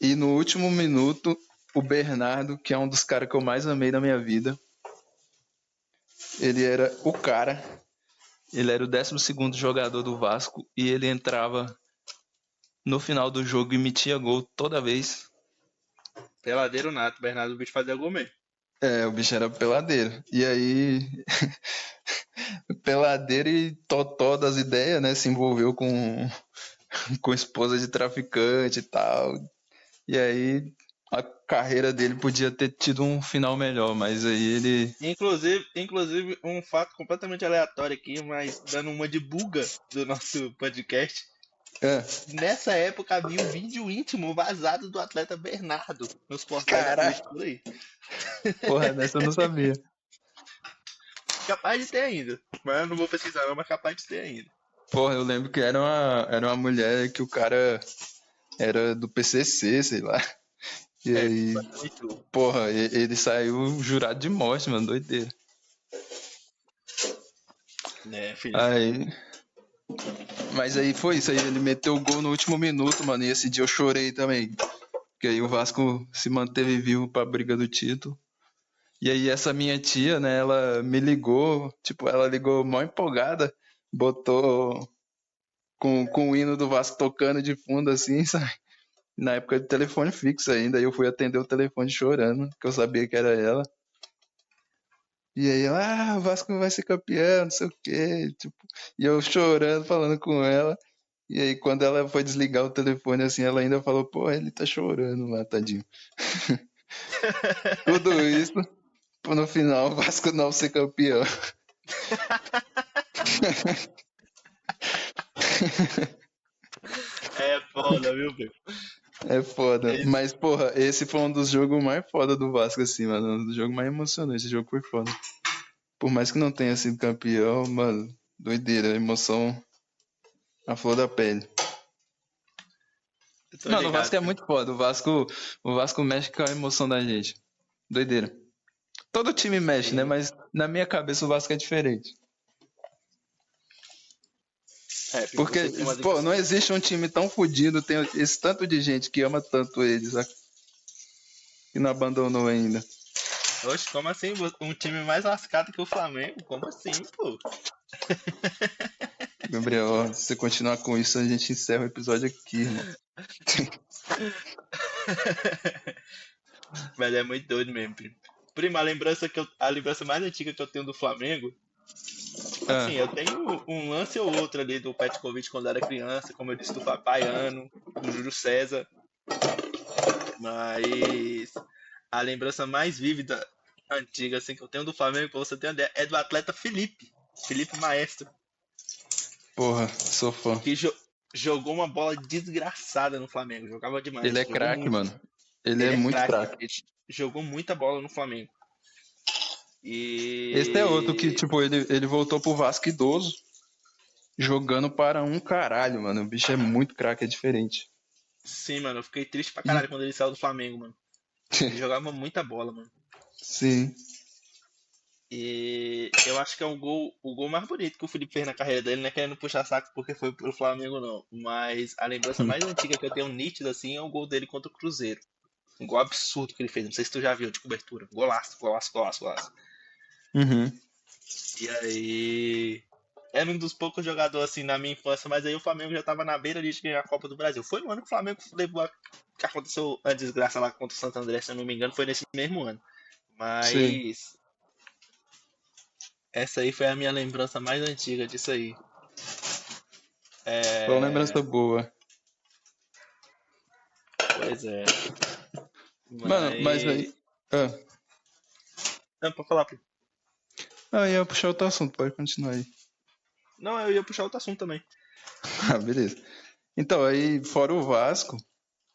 E no último minuto, o Bernardo, que é um dos caras que eu mais amei na minha vida, ele era o cara, ele era o 12º jogador do Vasco e ele entrava no final do jogo e metia gol toda vez. Peladeiro nato, Bernardo, o bicho fazia gol mesmo. É, o bicho era peladeiro. E aí, peladeiro e totó das ideias, né? Se envolveu com esposa de traficante e tal. E aí, a carreira dele podia ter tido um final melhor, mas aí ele... Inclusive, um fato completamente aleatório aqui, mas dando uma de buga do nosso podcast. É, Nessa época havia um vídeo íntimo vazado do atleta Bernardo nos portais da caralho, Twitch por aí. porra, nessa eu não sabia. Capaz de ter ainda. Mas eu não vou pesquisar não, mas capaz de ter ainda. Porra, eu lembro que era uma mulher que o cara era do PCC, sei lá. E É, aí, basicamente tudo. porra, ele saiu jurado de morte, mano, doideira. Né, filho. Aí, mas aí foi isso, aí ele meteu o gol no último minuto, mano, e esse dia eu chorei também. Porque aí o Vasco se manteve vivo pra briga do título. E aí essa minha tia, né, ela me ligou, tipo, ela ligou mó empolgada, botou com o hino do Vasco tocando de fundo assim, sabe? Na época de telefone fixo ainda, aí eu fui atender o telefone chorando, que eu sabia que era ela. E aí ela, o Vasco vai ser campeão, não sei o quê, tipo, e eu chorando, falando com ela. E aí quando ela foi desligar o telefone assim, ela ainda falou, pô, ele tá chorando lá, tadinho. Tudo isso, no final o Vasco não ser campeão. É foda, viu, velho? É foda. É, Mas, porra, esse foi um dos jogos mais foda do Vasco, assim, mano. Um dos jogos mais emocionantes. Esse jogo foi foda. Por mais que não tenha sido campeão, mano, doideira, emoção à flor da pele. eu tô Mano, o Vasco ligado, é filho. muito foda. O Vasco mexe com a emoção da gente. Doideira. Todo time mexe, né? Sim. Mas na minha cabeça o Vasco é diferente. É, filho, Porque, você tem uma pô, não ligação. existe um time tão fodido, tem esse tanto de gente que ama tanto eles, sabe? Que não abandonou ainda. Oxe, como assim? Um time mais lascado que o Flamengo? Como assim, pô? Gabriel, ó, se você continuar com isso, a gente encerra o episódio aqui, irmão. Mas é muito doido mesmo, primo. Primo, a lembrança mais antiga que eu tenho do Flamengo, tipo Ah, assim, eu tenho um lance ou outro ali do Petkovic quando era criança, como eu disse, do Baiano, do Júlio César, mas a lembrança mais vívida, antiga, assim, que eu tenho do Flamengo, pra você ter uma ideia, é do atleta Felipe Maestro, porra, sou fã. que, jo- jogou uma bola desgraçada no Flamengo. Jogava Ele demais. é Jogou craque, muito. mano. Ele é Ele é muito craque. craque. Ele jogou muita bola no Flamengo. Esse é outro que, E. tipo, ele voltou pro Vasco idoso, jogando para um caralho, mano. O bicho é muito craque, é diferente. Sim, mano. Eu fiquei triste pra E, caralho quando ele saiu do Flamengo, mano. Ele jogava muita bola, mano. sim. E eu acho que é o gol mais bonito que o Felipe fez na carreira dele, não é querendo puxar saco porque foi pro Flamengo, não. Mas a lembrança mais antiga que eu tenho nítida, assim, é o gol dele contra o Cruzeiro. Um gol absurdo que ele fez. Não sei se tu já viu de cobertura. Golaço, golaço, golaço, golaço. Uhum. E aí. Era um dos poucos jogadores assim na minha infância, mas aí o Flamengo já tava na beira de ganhar a Copa do Brasil. Foi no ano que o Flamengo levou que aconteceu a desgraça lá contra o Santo André, se eu não me engano, foi nesse mesmo ano. Sim. Mas essa aí foi a minha lembrança mais antiga disso aí. Foi uma É. lembrança boa. Pois é. Mano, mas Mas. aí. Ah, Não, pra falar. eu ia puxar outro assunto, pode continuar aí. Não, eu ia puxar outro assunto também. Ah, beleza. Então, aí, fora o Vasco,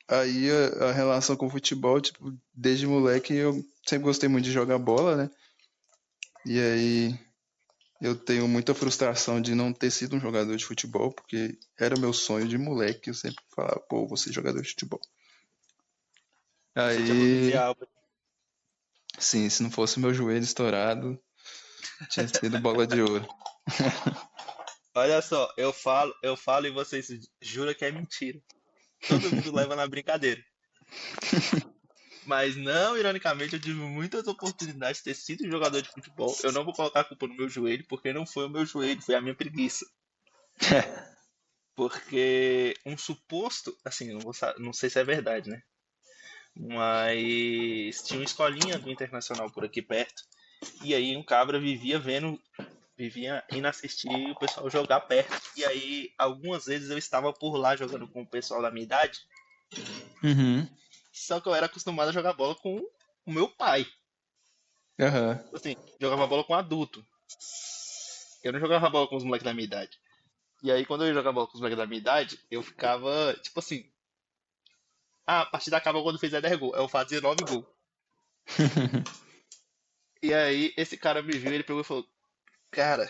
aí a relação com o futebol, tipo, desde moleque eu sempre gostei muito de jogar bola, né? E aí eu tenho muita frustração de não ter sido um jogador de futebol, porque era meu sonho de moleque, eu sempre falava, pô, vou ser jogador de futebol. Você tinha Aí, potencial. sim, se não fosse meu joelho estourado, tinha sido bola de ouro. Olha só, eu falo e vocês juram que é mentira. Todo mundo leva na brincadeira. Mas não, ironicamente, eu tive muitas oportunidades de ter sido um jogador de futebol. Eu não vou colocar a culpa no meu joelho, porque não foi o meu joelho, foi a minha preguiça. Porque um suposto, assim, não sei se é verdade, né? Mas tinha uma escolinha do Internacional por aqui perto. E aí um cabra vivia indo assistir o pessoal jogar perto. E aí, algumas vezes eu estava por lá jogando com o pessoal da minha idade. Uhum. Só que eu era acostumado a jogar bola com o meu pai. Aham. Assim, jogava bola com adulto. Eu não jogava bola com os moleques da minha idade. E aí, quando eu ia jogar bola com os moleques da minha idade, eu ficava, tipo assim, a partida acaba quando fizer 10 gols. Eu fazia 9 gols. E aí, esse cara me viu e ele pegou e falou: Cara,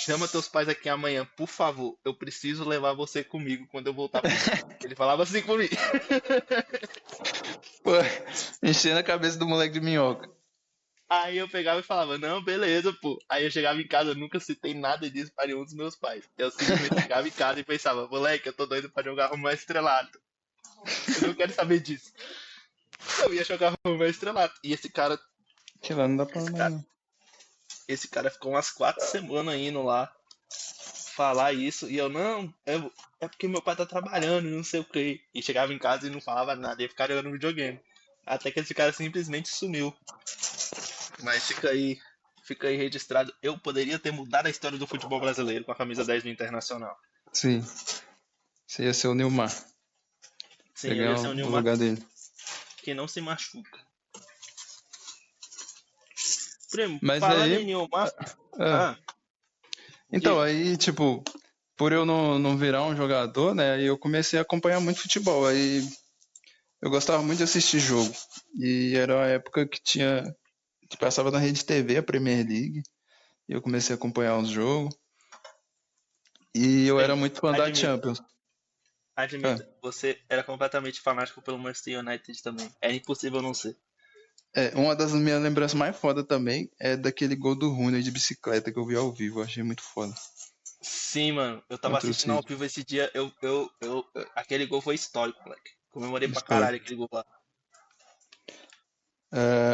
chama teus pais aqui amanhã, por favor. Eu preciso levar você comigo quando eu voltar pro time. Ele falava assim comigo. Pô, enchendo a cabeça do moleque de minhoca. Aí eu pegava e falava, não, beleza, pô. Aí eu chegava em casa, eu nunca citei nada disso para nenhum dos meus pais. Eu simplesmente chegava em casa e pensava, moleque, eu tô doido pra jogar Rumo Estrelato. Eu não quero saber disso. Eu ia jogar Rumo Estrelato. E Que lá não dá pra esse mais cara, não. esse cara ficou umas 4 semanas indo lá falar isso. E eu, não, é porque meu pai tá trabalhando, não sei o quê. E chegava em casa e não falava nada, ia ficar jogando videogame. Até que esse cara simplesmente sumiu. Mas fica aí registrado. Eu poderia ter mudado a história do futebol brasileiro com a camisa 10 do Internacional. Sim, você ia ser o Nilmar. Sim, eu ia Pegar ser o o Nilmar lugar dele. que não se machuca. Primo, Mas falando aí. em Nilmar. ah, Ah, então, diga. aí, tipo, por eu não virar um jogador, né? Aí eu comecei a acompanhar muito futebol. Aí eu gostava muito de assistir jogo. E era uma época que tinha. Que passava na Rede TV, a Premier League. E eu comecei a acompanhar os jogos. E eu era Primo, muito fã da admita. Champions. Ah, Admita, você era completamente fanático pelo Manchester United também. É impossível não ser. uma das minhas lembranças mais foda também é daquele gol do Rooney de bicicleta que eu vi ao vivo. Eu achei muito foda. Sim, mano. Eu tava Contra o assistindo ao City. vivo esse dia. Aquele gol foi histórico, moleque. Comemorei pra caralho Histórico. aquele gol lá.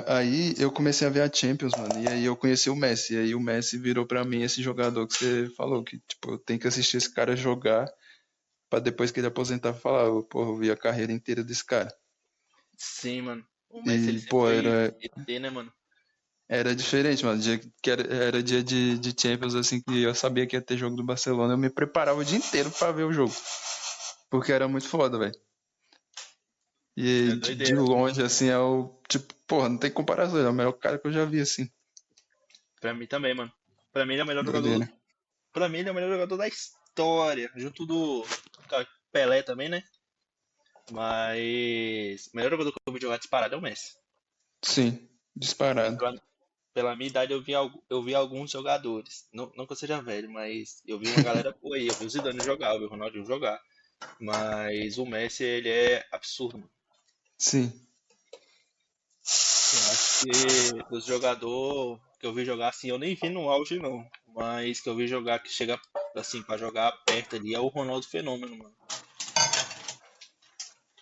Aí eu comecei a ver a Champions, mano, e aí eu conheci o Messi, e aí o Messi virou pra mim esse jogador que você falou, que tipo, eu tenho que assistir esse cara jogar pra depois que ele aposentar falar, porra, eu vi a carreira inteira desse cara. Sim, mano. O Messi, ele E, sempre pô, foi era, ET, né, mano? era diferente, mano, era dia de Champions, assim, que eu sabia que ia ter jogo do Barcelona, eu me preparava o dia inteiro pra ver o jogo, porque era muito foda, velho. É E de doideira. longe, assim, é o, tipo, porra, não tem comparação, ele é o melhor cara que eu já vi, assim, Pra mim também, mano. Pra mim ele é o melhor jogador. doideira. Pra mim ele é o melhor jogador da história. história, junto do Pelé também, né? Mas o melhor jogador que eu vi jogar disparado é o Messi. Sim, disparado. Pela minha idade eu vi alguns jogadores. Não que eu seja velho, mas eu vi uma galera boa aí. Eu vi o Zidane jogar, eu vi o Ronaldinho jogar. Mas o Messi, ele é absurdo, mano. Sim. Eu acho que dos jogadores que eu vi jogar assim, eu nem vi no auge não. Mas que eu vi jogar que chega assim pra jogar perto ali é o Ronaldo Fenômeno, mano.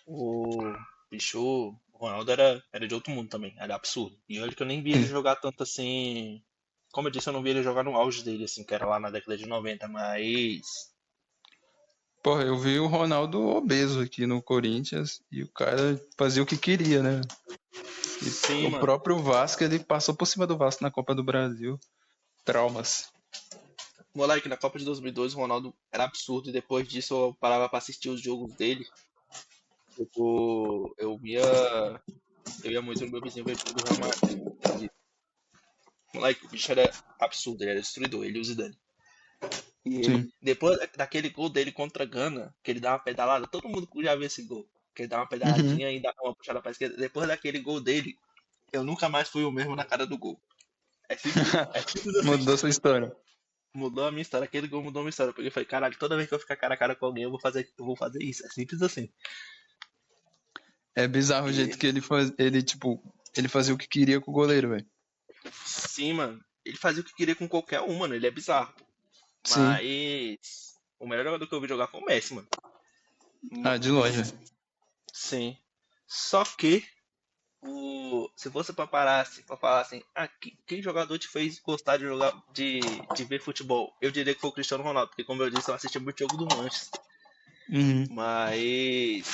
O bicho, o Ronaldo era de outro mundo também, era absurdo. E olha que eu nem vi ele Sim. jogar tanto assim. Como eu disse, eu não vi ele jogar no auge dele, assim, que era lá na década de 90, mas. Porra, eu vi o Ronaldo obeso aqui no Corinthians e o cara fazia o que queria, né? E Sim, o mano. próprio Vasco, ele passou por cima do Vasco na Copa do Brasil. Traumas. Moleque, na Copa de 2002 o Ronaldo era absurdo e depois disso eu parava pra assistir os jogos dele. Tipo, eu ia muito no meu vizinho ver jogo do Real Madrid. E, moleque, o bicho era absurdo, ele era destruidor, ele e o Zidane. E ele, Sim. depois daquele gol dele contra a Gana, que ele dá uma pedalada, todo mundo já viu esse gol. Que ele dá uma Uhum. pedaladinha e dá uma puxada pra esquerda. Depois daquele gol dele, eu nunca mais fui o mesmo na cara do gol. É simples assim. Mudou sua história. Mudou a minha história. Aquele gol mudou a minha história. Porque eu falei, caralho, toda vez que eu ficar cara a cara com alguém, eu vou fazer isso. É simples assim. É bizarro o E jeito que ele fazia o que queria com o goleiro, velho. sim, mano. Ele fazia o que queria com qualquer um, mano. Ele é bizarro. Sim. Mas o melhor jogador que eu vi jogar foi o Messi, mano. Ah, de longe, velho. Sim. Só que se fosse pra parar assim, pra falar assim, quem jogador te fez gostar de jogar, de ver futebol? Eu diria que foi o Cristiano Ronaldo, porque como eu disse, eu assisti muito jogo do Manchester. Uhum. Mas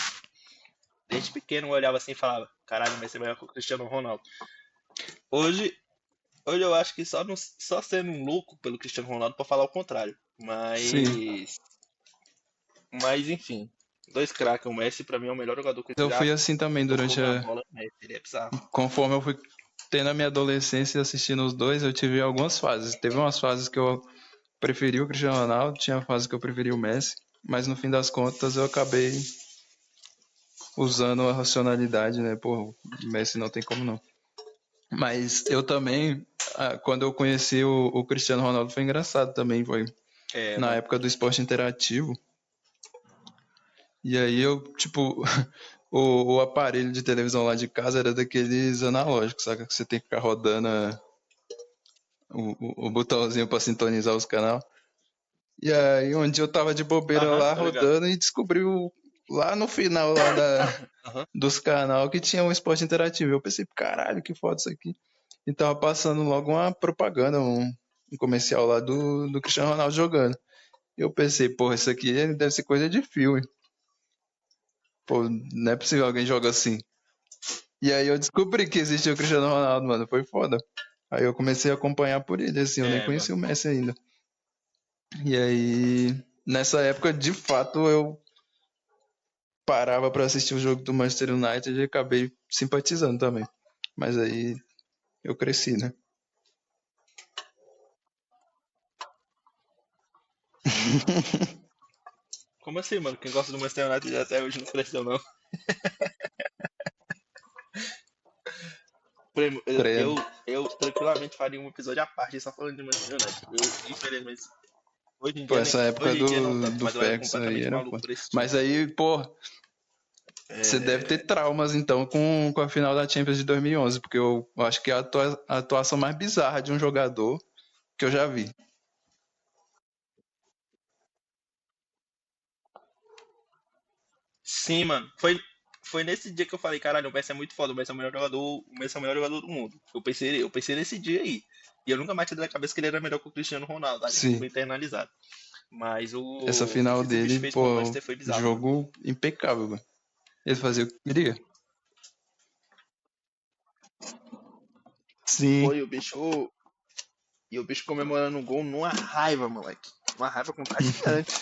desde pequeno eu olhava assim e falava, caralho, vai ser melhor que o Cristiano Ronaldo. Hoje, hoje eu acho que só sendo um louco pelo Cristiano Ronaldo pra falar o contrário. Sim. Mas enfim, dois craques, o Messi pra mim é o melhor jogador que Eu já fui assim também tocou durante na a. bola, Messi, ele é bizarro. Conforme eu fui tendo a minha adolescência e assistindo os dois, eu tive algumas fases. Teve umas fases que eu preferi o Cristiano Ronaldo, tinha fases que eu preferi o Messi, mas no fim das contas eu acabei usando a racionalidade, né? Pô, o Messi não tem como não. Mas eu também, quando eu conheci o Cristiano Ronaldo, foi engraçado também, foi É, na mano. época do esporte interativo. E aí eu, tipo, o aparelho de televisão lá de casa era daqueles analógicos, sabe? Que você tem que ficar rodando o botãozinho pra sintonizar os canais. E aí um dia eu tava de bobeira Aham, lá tô ligado. rodando e descobri lá no final lá Aham. dos canal que tinha um esporte interativo. Eu pensei, caralho, que foda isso aqui. E tava passando logo uma propaganda, um comercial lá do Cristiano Ronaldo jogando. E eu pensei, porra, isso aqui deve ser coisa de filme. Pô, não é possível alguém joga assim. E aí eu descobri que existia o Cristiano Ronaldo, mano. Foi foda. Aí eu comecei a acompanhar por ele, assim, eu nem É, conhecia mano. o Messi ainda. E aí, nessa época, de fato, eu parava pra assistir o jogo do Manchester United e acabei simpatizando também. Mas aí eu cresci, né? Como assim, mano? Quem gosta do Manchester United até hoje não cresceu, não. Primo, Credo. eu tranquilamente faria um episódio à parte só falando de Manchester United. Eu, infelizmente, hoje em Pô, dia, essa época hoje em dia não tanto, do mas eu era Ferguson aí completamente era maluco foda. por esse time. Mas aí, pô, você deve ter É, traumas então com a final da Champions de 2011, porque eu acho que é a atuação mais bizarra de um jogador que eu já vi. sim, mano. Foi nesse dia que eu falei, caralho, o Messi é muito foda, o Messi é o melhor jogador, o Messi é o melhor jogador do mundo. Eu pensei nesse dia aí. E eu nunca mais tirei da cabeça que ele era melhor que o Cristiano Ronaldo, ali ficou Sim, bem internalizado. Mas essa o que final o bicho dele, fez pelo pô, Manchester foi bizarro, mano. jogo impecável, mano. Ele fazia o que queria. Sim. Foi o bicho. E o bicho comemorando um gol numa raiva, moleque. Uma raiva contagiante.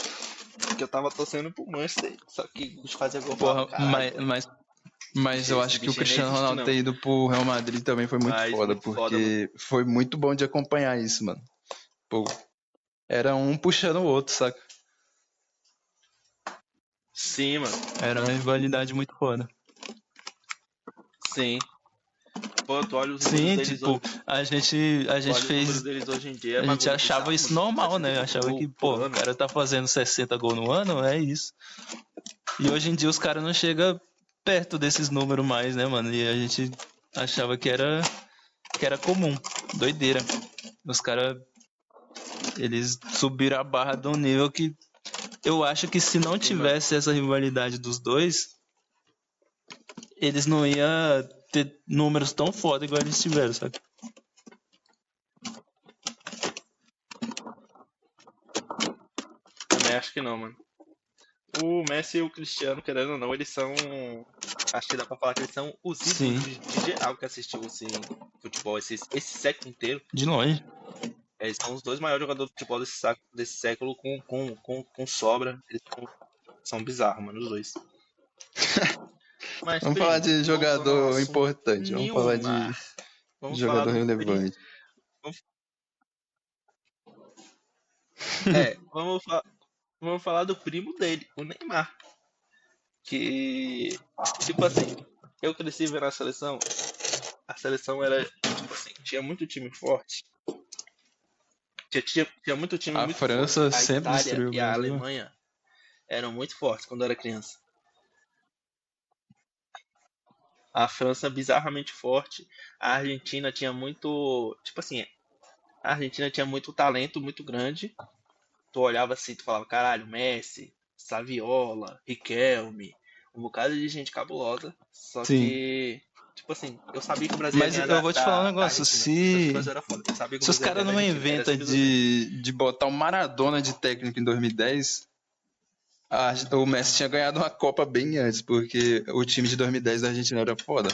Que eu tava torcendo pro Manchester. Só que o bicho fazia gol e falava, Porra, caralho, mano. mas eu Esse acho que o bichinho não Cristiano existe, Ronaldo ter não. ido pro Real Madrid também foi muito Mas foda, muito foda, mano. porque foi muito bom de acompanhar isso, mano. Pô, era um puxando o outro, saca? Sim, mano. Era uma rivalidade muito foda. Sim. Pô, tu olha os números Sim, deles tipo, hoje. a gente Tu olha os números fez. deles hoje em dia, é A gente bagulho achava bizarro, isso mano. normal, né? 60 e pouco Achava gol que, por pô, o ano. cara tá fazendo 60 gols no ano, é isso. E hoje em dia os caras não chegam perto desses números mais, né, mano? E a gente achava que era comum. Doideira. Os caras, eles subiram a barra de um nível que eu acho que se não Sim, mano. tivesse essa rivalidade dos dois, eles não iam ter números tão foda igual eles tiveram, sabe? Também acho que não, mano. O Messi e o Cristiano, querendo ou não, eles são. Acho que dá pra falar que eles são os Sim, ídolos de geral que assistiu assim, futebol esse século inteiro. de longe. Eles são os dois maiores jogadores de futebol desse século com sobra. Eles são bizarros, mano, os dois. Mas, Vamos falar primo, de voltando ao jogador assunto importante. Vamos falar de Nilmar. Vamos falar jogador do primo. relevante. Vamos falar do primo dele, o Neymar. Que, tipo assim, eu cresci vendo a seleção era, tipo assim, tinha muito time forte. Tinha muito time A muito forte. França A sempre Itália destruiu o e a Brasil. Alemanha eram muito fortes quando eu era criança. A França bizarramente forte. A Argentina tinha muito. Tipo assim, a Argentina tinha muito talento muito grande. Tu olhava assim, tu falava, caralho, Messi, Saviola, Riquelme, um bocado de gente cabulosa. Só Sim. que, tipo assim, eu sabia que o Brasil ia Mas ganhar eu vou te falar um da negócio, Argentina. Eu sabia que o se Brasil era foda. Eu sabia que o os Brasil ia caras ganhar da não Argentina. Era inventam simples assim. de botar o Maradona de técnico em 2010, o Messi tinha ganhado uma Copa bem antes, porque o time de 2010 da Argentina era foda.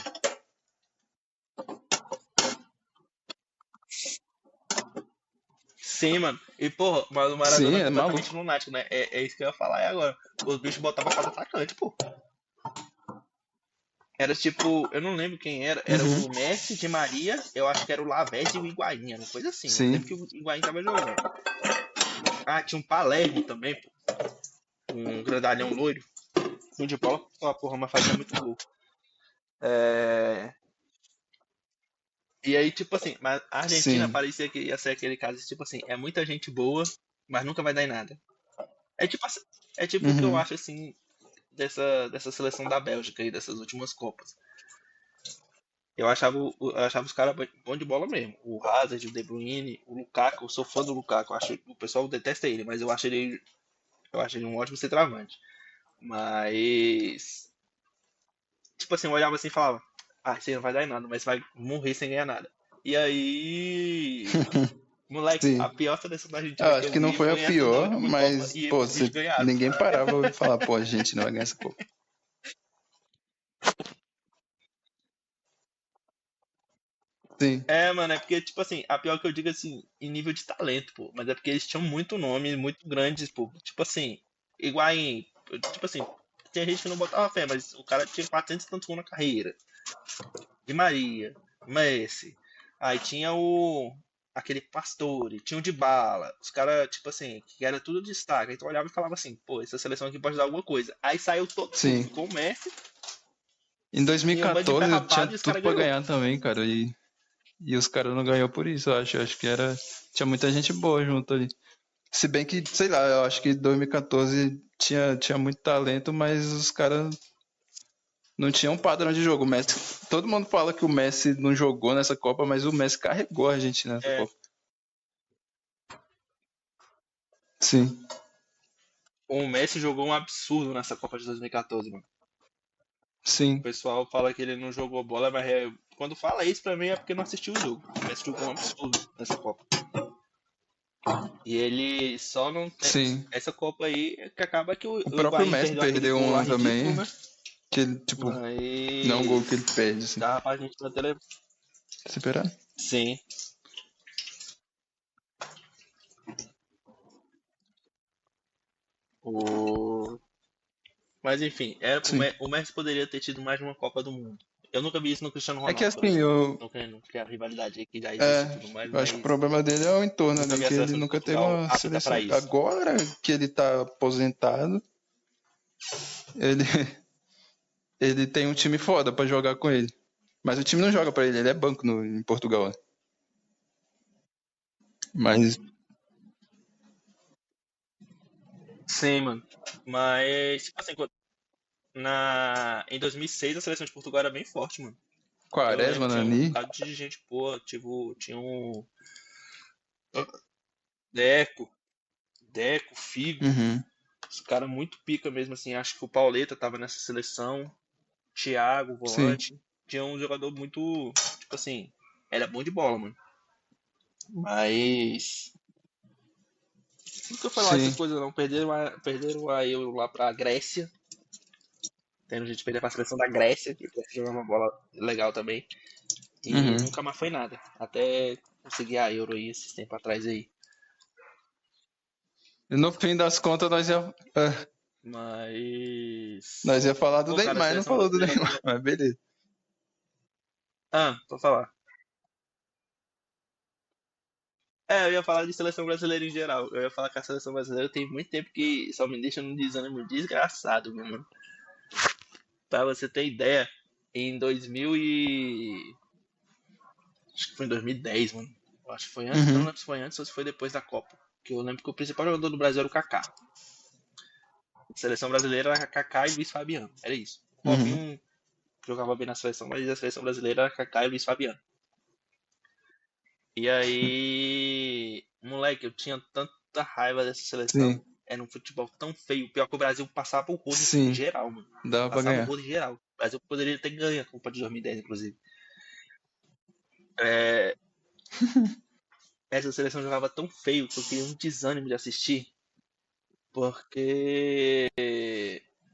Sim, mano. E, porra, mas o Sim, Maradona é é completamente maluco. lunático, né? É isso que eu ia falar agora. Os bichos botavam quatro atacantes, pô. Era tipo, eu não lembro quem era. Era Uhum. o Messi de Maria, eu acho que era o Lavezzi e o Higuaín, era uma coisa assim. Eu lembro Sim. que o Higuaín tava jogando. Ah, tinha um Palermo também, pô. Um grandalhão loiro. Um de bola, porra, mas fazia muito gol. É... E aí, tipo assim, mas a Argentina Sim. parecia que ia ser aquele caso, tipo assim, é muita gente boa, mas nunca vai dar em nada. É tipo, é tipo o que eu Uhum. acho, assim, dessa seleção da Bélgica aí, dessas últimas Copas. Eu achava os caras bom de bola mesmo. O Hazard, o De Bruyne, o Lukaku, eu sou fã do Lukaku. O pessoal detesta ele, mas eu acho ele um ótimo centroavante. Mas, tipo assim, eu olhava assim e falava, ah, isso aí não vai dar em nada, mas vai morrer sem ganhar nada. E aí, moleque, a Sim. pior seleção da Eu Argentina que acho eu que não vi foi a foi essa da pior, última Copa mas, e pô, os bichos ganharam. ninguém parava de falar, pô, a gente não vai ganhar essa Copa. Sim. É, mano, é porque, tipo assim, a pior que eu digo assim, em nível de talento, pô. Mas é porque eles tinham muito nome, muito grandes, pô. Tipo assim, igual em. Tipo assim, tinha gente que não botava fé, mas o cara tinha 400 e tantos gols na carreira. De Maria, Messi. Aí tinha o. Aquele Pastore, tinha o de bala. Os caras, tipo assim, que era tudo destaque. Aí tu olhava e falava assim, pô, essa seleção aqui pode dar alguma coisa. Aí saiu todo mundo. Sim. Ficou o Messi Em e um bando de pé 2014 tinha rapado e os tudo caras pra ganhou. ganhar também, cara. E os caras não ganhou por isso, eu acho. Eu acho que era. Tinha muita gente boa junto ali. Se bem que, sei lá, eu acho que 2014 tinha muito talento, mas os caras não tinham um padrão de jogo. O Messi, todo mundo fala que o Messi não jogou nessa Copa, mas o Messi carregou a Argentina nessa É, Copa. Sim. o Messi jogou um absurdo nessa Copa de 2014, mano. O Sim. pessoal fala que ele não jogou bola, mas quando fala isso pra mim é porque não assistiu o jogo. O Messi jogou um absurdo nessa Copa. E ele só não tem. Sim. Essa Copa aí é que acaba que O o próprio Higuaín Messi perdeu aquele perdeu gol lá um ridículo, também, né? que ele, tipo, não é um gol que ele Mas perde, assim. dava pra gente na tele. Se esperar. Sim. O... Mas enfim, Sim. O Messi poderia ter tido mais de uma Copa do Mundo. Eu nunca vi isso no Cristiano É que Ronaldo, por assim, exemplo. Não querendo criar rivalidade aí que já existe e tudo mais, eu acho que o mas problema dele é o entorno nunca ali, vi a que ele seleção de nunca teve Portugal uma apta pra seleção. isso. Agora que ele tá aposentado, ele, ele tem um time foda pra jogar com ele. Mas o time não joga pra ele, ele é banco em Portugal. Né? Mas, Sim, mano. Mas, tipo assim, em 2006 a seleção de Portugal era bem forte, mano. Eu lembro Quaresma, que tinha um Nani. bocado de gente boa, tipo, tinha um Deco, Figo, Uhum. os caras muito pica mesmo, assim. Acho que o Pauleta tava nessa seleção, Thiago, Sim, volante. Tinha um jogador muito, tipo assim, era bom de bola, mano. Mas nunca foi lá sim. essas coisas não. Perderam a Euro lá pra Grécia. Tendo gente perder pra seleção da Grécia, que jogava uma bola legal também. E Uhum. nunca mais foi nada. Até conseguir a Euro aí esses tempos atrás aí. E no fim das contas, Mas. nós ia falar do Pô, cara, a Neymar e não seleção falou do brasileira Neymar. jogou. Mas beleza. Ah, vou falar. É, eu ia falar de seleção brasileira em geral. Eu ia falar que a seleção brasileira tem muito tempo que só me deixa num desânimo desgraçado, meu mano. Pra você ter ideia, em 2000 e... Acho que foi em 2010, mano. Eu acho que foi antes, eu não Uhum. lembro se foi antes ou se foi depois da Copa. Que eu lembro que o principal jogador do Brasil era o Kaká. A seleção brasileira era Kaká e Luiz Fabiano. Era isso. O Uhum. Robinho jogava bem na seleção, mas a seleção brasileira era Kaká e Luiz Fabiano. E aí, moleque, eu tinha tanta raiva dessa seleção. Sim, Era um futebol tão feio. Pior que o Brasil passava o rodo em sim. geral, mano. Dava pra Passava o ganhar. rodo em geral. O Brasil poderia ter ganho a Copa de 2010, inclusive. É, essa seleção jogava tão feio que eu queria um desânimo de assistir. Porque,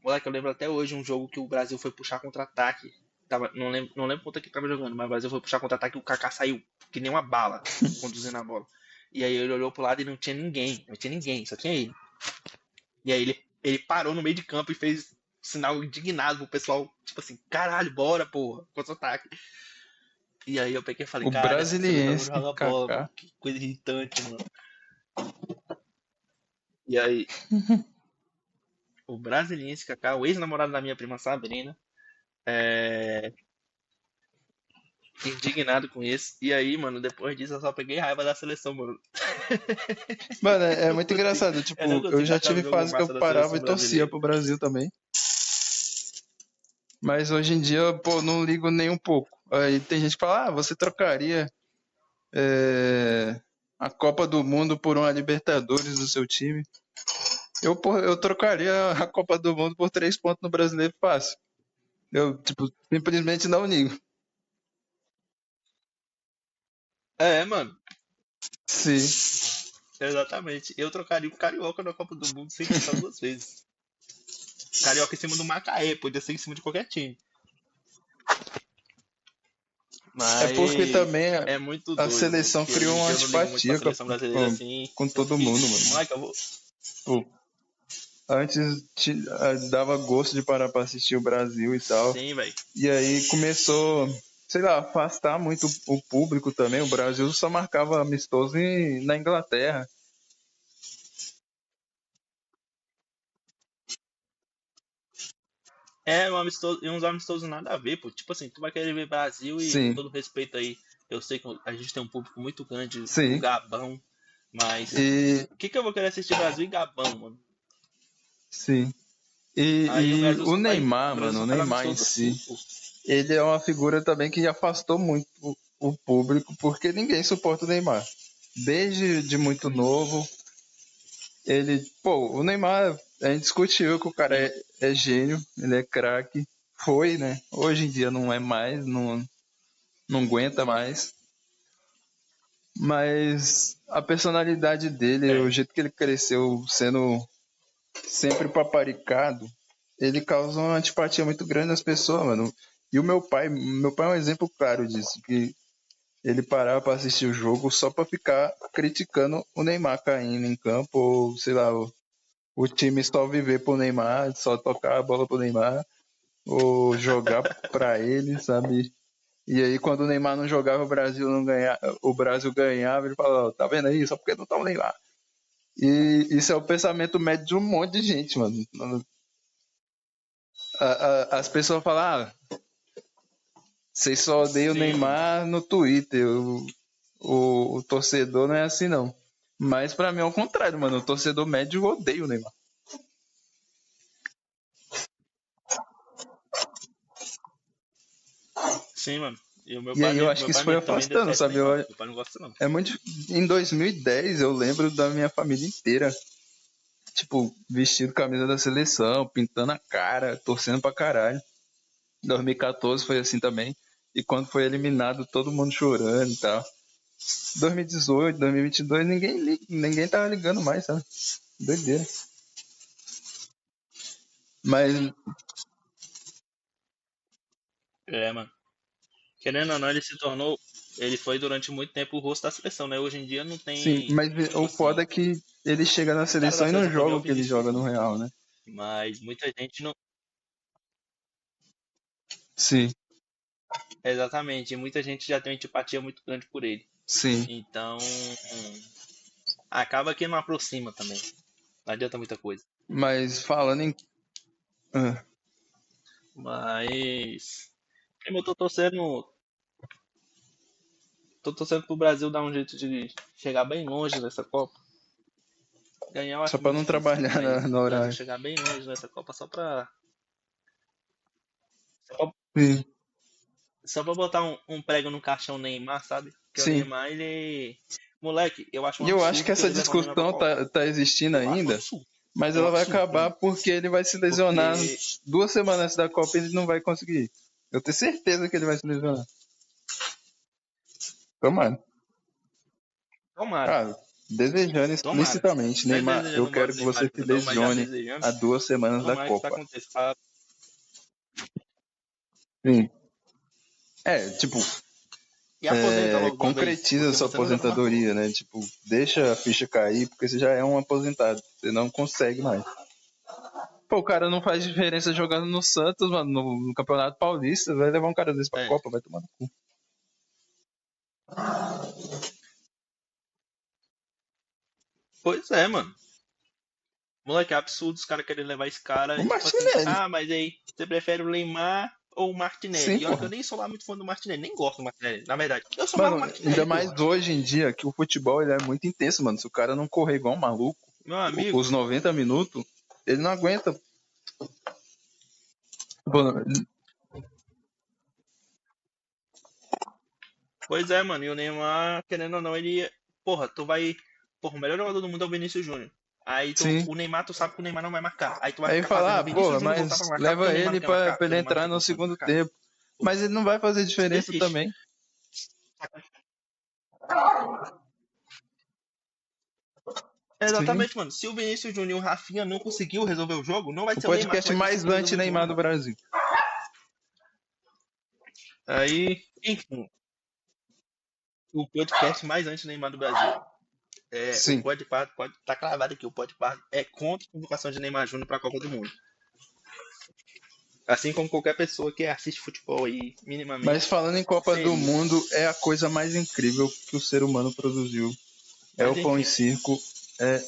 moleque, eu lembro até hoje um jogo que o Brasil foi puxar contra-ataque. Não lembro contra que tava jogando, mas o Brasil foi puxar contra-ataque e o Kaká saiu que nem uma bala conduzindo a bola. E aí ele olhou pro lado e não tinha ninguém. Não tinha ninguém, só tinha ele. E aí ele parou no meio de campo e fez sinal indignado pro pessoal, tipo assim, caralho, bora, porra, contra-ataque. E aí eu peguei e falei, O cara, essa seleção não brasiliense, joga bola, mano. Kaká. Que coisa irritante, mano. E aí, o brasiliense Kaká, o ex-namorado da minha prima Sabrina, é, indignado com isso. E aí, mano, depois disso eu só peguei raiva da seleção, mano. Mano, é Não muito consigo, engraçado. eu não Tipo, eu consigo já achar um tive jogo fase que eu massa da parava seleção e torcia brasileira. pro Brasil também. Mas hoje em dia, pô, não ligo nem um pouco. Aí tem gente que fala, você trocaria é, a Copa do Mundo por uma Libertadores do seu time? Eu trocaria a Copa do Mundo por 3 pontos no Brasileiro fácil. Eu, tipo, simplesmente não ligo. É, mano, Sim, exatamente. Eu trocaria o Carioca na Copa do Mundo sem pensar duas vezes. Carioca em cima do Macaé, podia ser em cima de qualquer time. é porque Mas também é muito a doido, mano. seleção Que hoje criou em uma dia eu não ligo muito pra antipatia seleção brasileira assim. com todo Porque, mundo, mano. moleque, eu vou. Pô, antes dava gosto de parar pra assistir o Brasil e tal. Sim, velho. E aí começou, sei lá, afastar muito o público também. O Brasil só marcava amistoso na Inglaterra. É um amistoso, e uns amistosos nada a ver, pô. Tipo assim, tu vai querer ver Brasil e com Sim, todo respeito aí, eu sei que a gente tem um público muito grande no sim. Gabão, mas E o que que eu vou querer assistir Brasil e Gabão, mano? sim. Aí o E Brasil o só vai, o Neymar, Brasil mano, só o faz Neymar em amistoso si, assim, pô. ele é uma figura também que afastou muito o público, porque ninguém suporta o Neymar. Desde de muito novo, ele, pô, o Neymar é indiscutível que o cara Sim. é gênio, ele é craque. Foi, né? Hoje em dia não é mais, não aguenta mais. Mas a personalidade dele, o É. jeito que ele cresceu sendo sempre paparicado, ele causa uma antipatia muito grande nas pessoas, mano. E o meu pai é um exemplo claro disso, que ele parava pra assistir o jogo só pra ficar criticando o Neymar caindo em campo, ou sei lá, o time só viver pro Neymar, só tocar a bola pro Neymar, ou jogar pra ele, sabe? E aí quando o Neymar não jogava, o Brasil ganhava, ele falava, tá vendo aí? Só porque não tá o Neymar. E isso é o pensamento médio de um monte de gente, mano. As pessoas falam, vocês só odeiam o Sim, mano. Neymar no Twitter. O torcedor não é assim, não. Mas pra mim é o contrário, mano. O torcedor médio odeia o Neymar. Sim, mano. E o E aí eu acho que meu isso pai foi também afastando, detesta o sabe? Neymar. Meu pai não gosta, não. É muito. Em 2010 eu lembro da minha família inteira, tipo, vestido camisa da seleção, pintando a cara, torcendo pra caralho. 2014 foi assim também. E quando foi eliminado, todo mundo chorando e tal. 2018, 2022, ninguém tava ligando mais, sabe? Doideira. Mas, É, mano. Querendo ou não, ele se tornou. Ele foi durante muito tempo o rosto da seleção, né? Hoje em dia não sim, tem. mas Tipo o foda assim. é que ele chega na O cara da seleção e não seleção pra mim é joga o o que ele Vinícius joga no Júnior. Real, né? Mas muita gente não. Sim, Exatamente. E muita gente já tem uma antipatia muito grande por ele. sim. Então. Acaba que não aproxima também. Não adianta muita coisa. Mas falando em. Ah, Mas. Eu tô torcendo. Tô torcendo pro Brasil dar um jeito de chegar bem longe nessa Copa. Ganhar eu só acho pra muito não difícil, trabalhar mas no o Brasil horário. chegar bem longe nessa Copa só Sim, só pra botar um prego no caixão Neymar, sabe? Porque o sim. Neymar, ele. Moleque, eu acho um E eu acho que absurdo essa querer levar o Neymar pra discussão Copa. tá existindo Eu acho um ainda, absurdo. mas É um ela vai absurdo pra acabar mim. porque ele vai se lesionar Porque. 2 semanas antes da Copa e ele não vai conseguir. Eu tenho certeza que ele vai se lesionar. Tomara. Tomara. Ah, desejando Tomara. explicitamente, Não é Neymar, eu desejando boa quero do que Neymar você de se coração, mas já lesione desejando. a 2 semanas da Tomara que isso Copa. aconteça. Ah, Sim. É, tipo, e aposenta logo de uma vez. concretiza Porque sua você não joga mais bola. aposentadoria, né? Tipo, deixa a ficha cair, porque você já é um aposentado. Você não consegue mais. Pô, o cara não faz diferença jogando no Santos, mano, no Campeonato Paulista. Vai levar um cara desse pra É. Copa, vai tomar no cu. Pois é, mano. Moleque, é absurdo os caras querem levar esse O cara. Tipo assim, Martinelli. mas aí, você prefere o Neymar ou o Martinelli? Sim, E olha que porra. eu nem sou lá muito fã do Martinelli, nem gosto do Martinelli, na verdade. Eu sou mais o Mano, ainda Martinelli, mais porra. hoje em dia que o futebol ele é muito intenso, mano. Se o cara não correr igual um maluco, Meu amigo. os 90 minutos, ele não aguenta. Pô, Pois é, mano. E o Neymar, querendo ou não, ele. Porra, tu vai. Porra, o melhor jogador do mundo é o Vinícius Júnior. Aí sim. o Neymar, tu sabe que o Neymar não vai marcar. Aí tu vai Aí ficar fazendo fala, o Vinícius porra, Júnior voltar pra mas marcar porque o leva Neymar não ele quer pra marcar. Porque o ele Neymar não entrar tem no condição de segundo marcar. tempo. Porra, Mas ele não vai fazer isso não diferença existe. também. Sim. Exatamente, mano. Se o Vinícius Júnior e o Rafinha não conseguiu resolver o jogo, não vai O ser o Neymar que podcast vai mais conseguir resolver o anti-Neymar jogo, do mano. Brasil. Aí, enfim, o podcast mais antes do Neymar do Brasil. O Sim. Podpah pode tá cravado aqui. O Podpah é contra a convocação de Neymar Júnior pra Copa do Mundo. Assim como qualquer pessoa que assiste futebol aí, Mas minimamente, falando em Copa do seria. Mundo, é a coisa mais incrível que o ser humano produziu. É Mas o pão e enfim. circo. É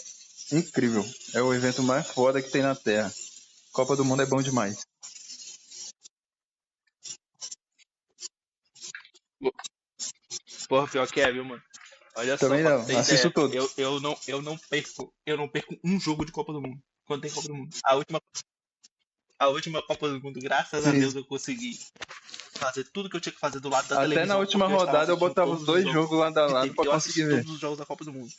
incrível. É o evento mais foda que tem na Terra. Copa do Mundo é bom demais. Porra, pior que é, viu, mano? Olha só, Também pra tu não. ter Assisto ideia, todos. eu não perco um jogo de Copa do Mundo. Quando tem Copa do Mundo. A última Copa do Mundo, graças a Sim. Deus, eu consegui fazer tudo que eu tinha que fazer do lado da Até na televisão, última porque eu estava rodada eu assistindo botava os todos os 2 jogos jogos lado a que lado teve. pra Eu conseguir assisti ver. todos os jogos da Copa do Mundo.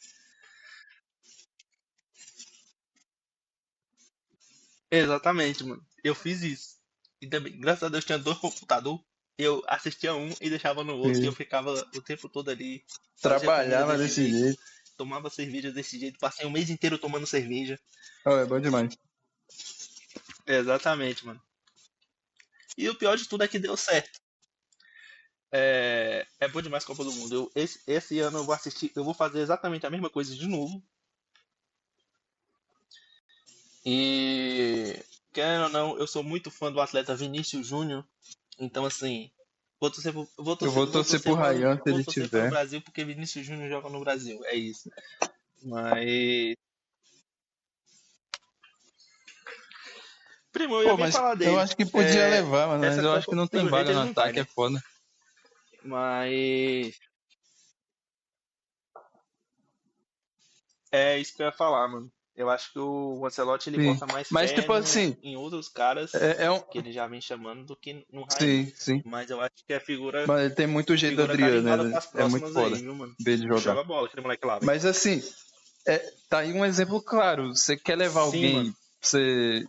Exatamente, mano. Eu fiz isso. E também, graças a Deus, tinha dois computadores. Eu assistia um e deixava no outro. E eu Sim. ficava o tempo todo ali. Fazia comida Trabalhava desse desse jeito. jeito. Tomava cerveja desse jeito. Passei o mês inteiro tomando cerveja. Oh, é bom demais. Exatamente, mano. E o pior de tudo é que deu certo. É bom demais a Copa do Mundo. Esse ano eu vou assistir. Eu vou fazer exatamente a mesma coisa de novo. E. Querendo ou não, eu sou muito fã do atleta Vinícius Júnior. Então, assim, Eu vou torcer pro Ryan se vou ele torcer pelo tiver. Brasil porque Vinícius Júnior joga no Brasil. É isso. Mas Primo, eu ia Pô, bem mas falar eu dele. acho que podia levar, mano, mas Essa eu acho que Copa, não tem pelo jeito, vaga ele no não vai, ataque, é né? foda. Mas é isso que eu ia falar, mano. Eu acho que o Ancelotti ele Sim. bota mais Mas, fé tipo assim, em outros caras é um. que ele já vem chamando do que no Raí. Sim, sim. Mas eu acho que é Mas ele tem muito jeito do figura Adriano, carimbada né? pras É muito próximas foda aí, viu, mano? ver ele jogar. Joga bola, aquele moleque lá, velho. Mas assim, tá aí um exemplo claro. Você quer levar Sim, alguém mano. pra você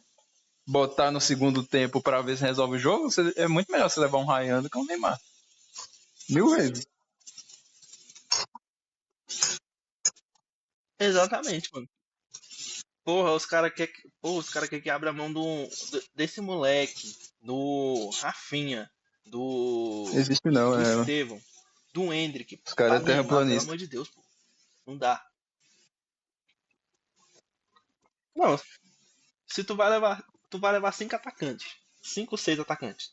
botar no segundo tempo pra ver se resolve o jogo? É muito melhor você levar um Ryan do que um Neymar. 1000 vezes. Exatamente, mano. Porra, os cara quer que abra a mão desse moleque, do Rafinha, Não existe não, do é. Estevão, do Endrick, Os caras pra é Neymar, pelo terraplanista. amor de Deus, pô. Não dá. Não, se tu vai levar cinco atacantes. Cinco, seis atacantes.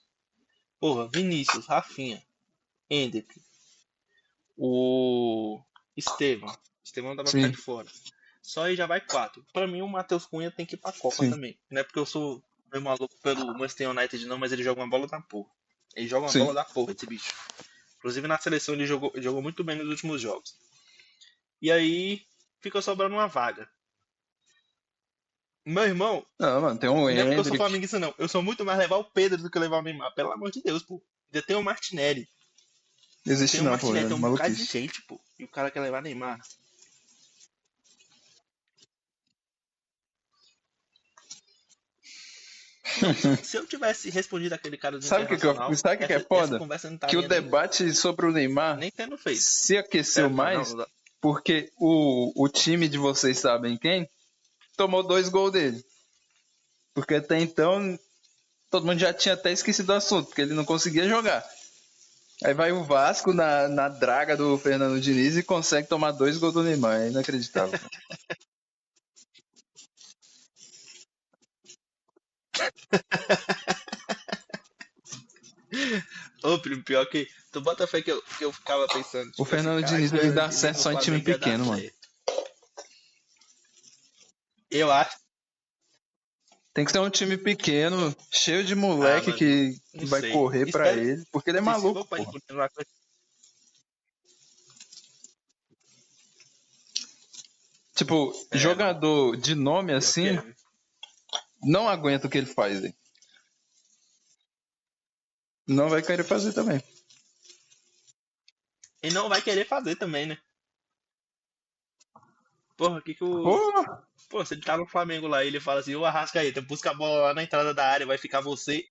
Porra, Vinícius, Rafinha, Endrick, o Estevão. Estevão dá pra ficar Sim, de fora. Só aí já vai quatro. Pra mim, o Matheus Cunha tem que ir pra Copa sim, também. Não é porque eu sou meio maluco pelo Manchester United, não, mas ele joga uma bola da porra. Ele joga uma sim. bola da porra, esse bicho. Inclusive na seleção ele jogou muito bem nos últimos jogos. E aí fica sobrando uma vaga. Meu irmão, Não, mano, tem um não é porque eu sou Hendrick. flamenguista, não. Eu sou muito mais levar o Pedro do que levar o Neymar. Pelo amor de Deus, pô. Ainda tem o Martinelli. Não existe Tem o não, pô, Martinelli, é tem um bocado de maluquice. gente, pô. E o cara quer levar Neymar. Não, se eu tivesse respondido aquele cara do Sabe o que, Internacional, sabe o que é essa foda? conversa não Que o estaria debate sobre o Neymar nem tendo feito. se aqueceu Não, não, mais não dá. porque o time de vocês sabem quem tomou 2 gols dele. Porque até então todo mundo já tinha até esquecido do assunto, porque ele não conseguia jogar. Aí vai o Vasco na draga do Fernando Diniz e consegue tomar 2 gols do Neymar. É inacreditável. Ô, primo, pior que. Tu bota fé que eu ficava pensando, O tipo assim, Fernando caralho, Diniz se o ele Fernando dá Diniz certo no só em time Flamengo ia dar pequeno, mano. certo. Eu acho. Tem que ser um time pequeno, cheio de Ah, moleque mano, que não vai sei. correr pra Espero ele, porque ele é que se for maluco, pra ele porra. continuar com. Tipo, É, mano, jogador de nome pior que assim, é, viu? não aguenta o que ele faz, velho. Não vai querer fazer também. E não vai querer fazer também, né? Porra, que o. Porra! Pô, se ele tá no Flamengo lá e ele fala assim, ô Arrascaeta, busca a bola lá na entrada da área, vai ficar você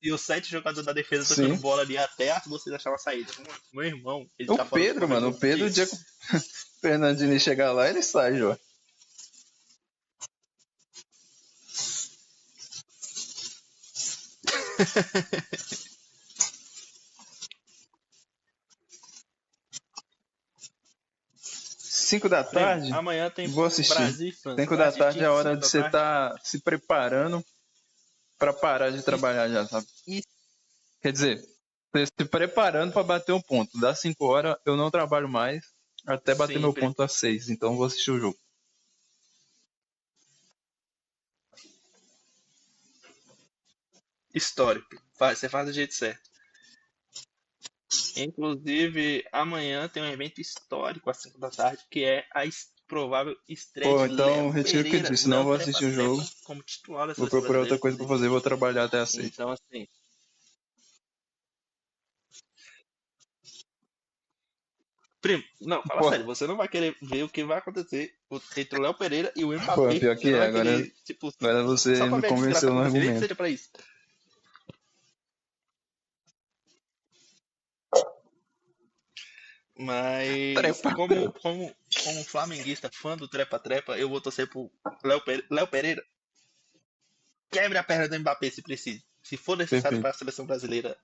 e os sete jogadores da defesa tocando Sim. bola ali até você achar uma saída. Meu irmão, ele O tá fora do Pedro, Flamengo mano, há o uns Pedro, o dia que o dias. Fernando Diniz chegar lá, ele sai, João. Cinco da Primo, tarde, amanhã tem vou assistir. Brasil e França. 5 Vai da tarde é assistir a hora 5 de da você tarde? estar se preparando pra parar de E, trabalhar já, sabe? e Quer dizer, você se preparando pra bater um ponto. Das 5 horas eu não trabalho mais até bater sim, meu primo. ponto às 6, então eu vou assistir o jogo. Histórico. Você faz do jeito certo. Inclusive, amanhã tem um evento histórico às 5 da tarde, que é a provável estreia Pô, de então Léo retiro o que Pereira, disse, o não Léo vou Trepa assistir o jogo. Trepa, como titular da Vou seleção procurar outra brasileira, coisa pra inclusive. fazer, vou trabalhar até às 6. Então, assim, primo, não, fala Pô, sério, você não vai querer ver o que vai acontecer entre o Léo Pereira e o pô, Mbappé. pior Você que não é. vai Agora, querer, tipo, agora só você pra me ver a desgraça convenceu no acontecer, nem que argumento. seja pra isso. Mas, Trepa. como flamenguista, fã do Trepa Trepa, eu vou torcer pro Léo Pereira. Quebre a perna do Mbappé se precisa. Se for necessário para Perfeito. a seleção brasileira,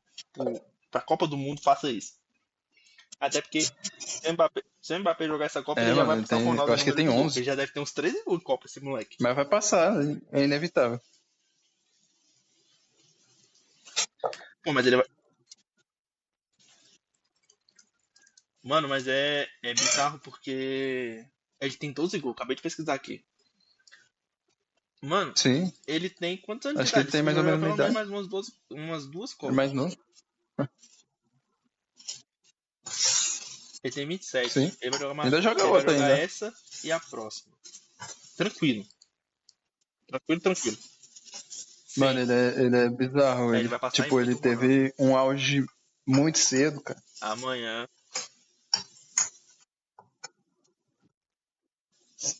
para a Copa do Mundo, faça isso. Até porque se o Mbappé jogar essa Copa, É, ele já vai mano, passar o eu Ronaldo em acho que número tem de gol. 11. Porque já deve ter uns 13 gols de Copa esse moleque. Mas vai passar, é inevitável. Pô, mas ele vai. Mano, mas é bizarro porque ele tem 12 gols. Acabei de pesquisar aqui. Mano, Sim, ele tem quantos anos de acho que ele idade? tem Esse mais menino ou vai menos a jogar minha pelo idade. menos umas duas É Copas. mais novo? Ele tem 27. Sim. Ele vai jogar Ainda joga ele vai outra jogar ainda. essa e a próxima. Tranquilo. Tranquilo, tranquilo. Mano, Sim. ele é bizarro. Ele vai passar em Tipo, ele muito o Ronaldo. teve um auge muito cedo, cara. Amanhã.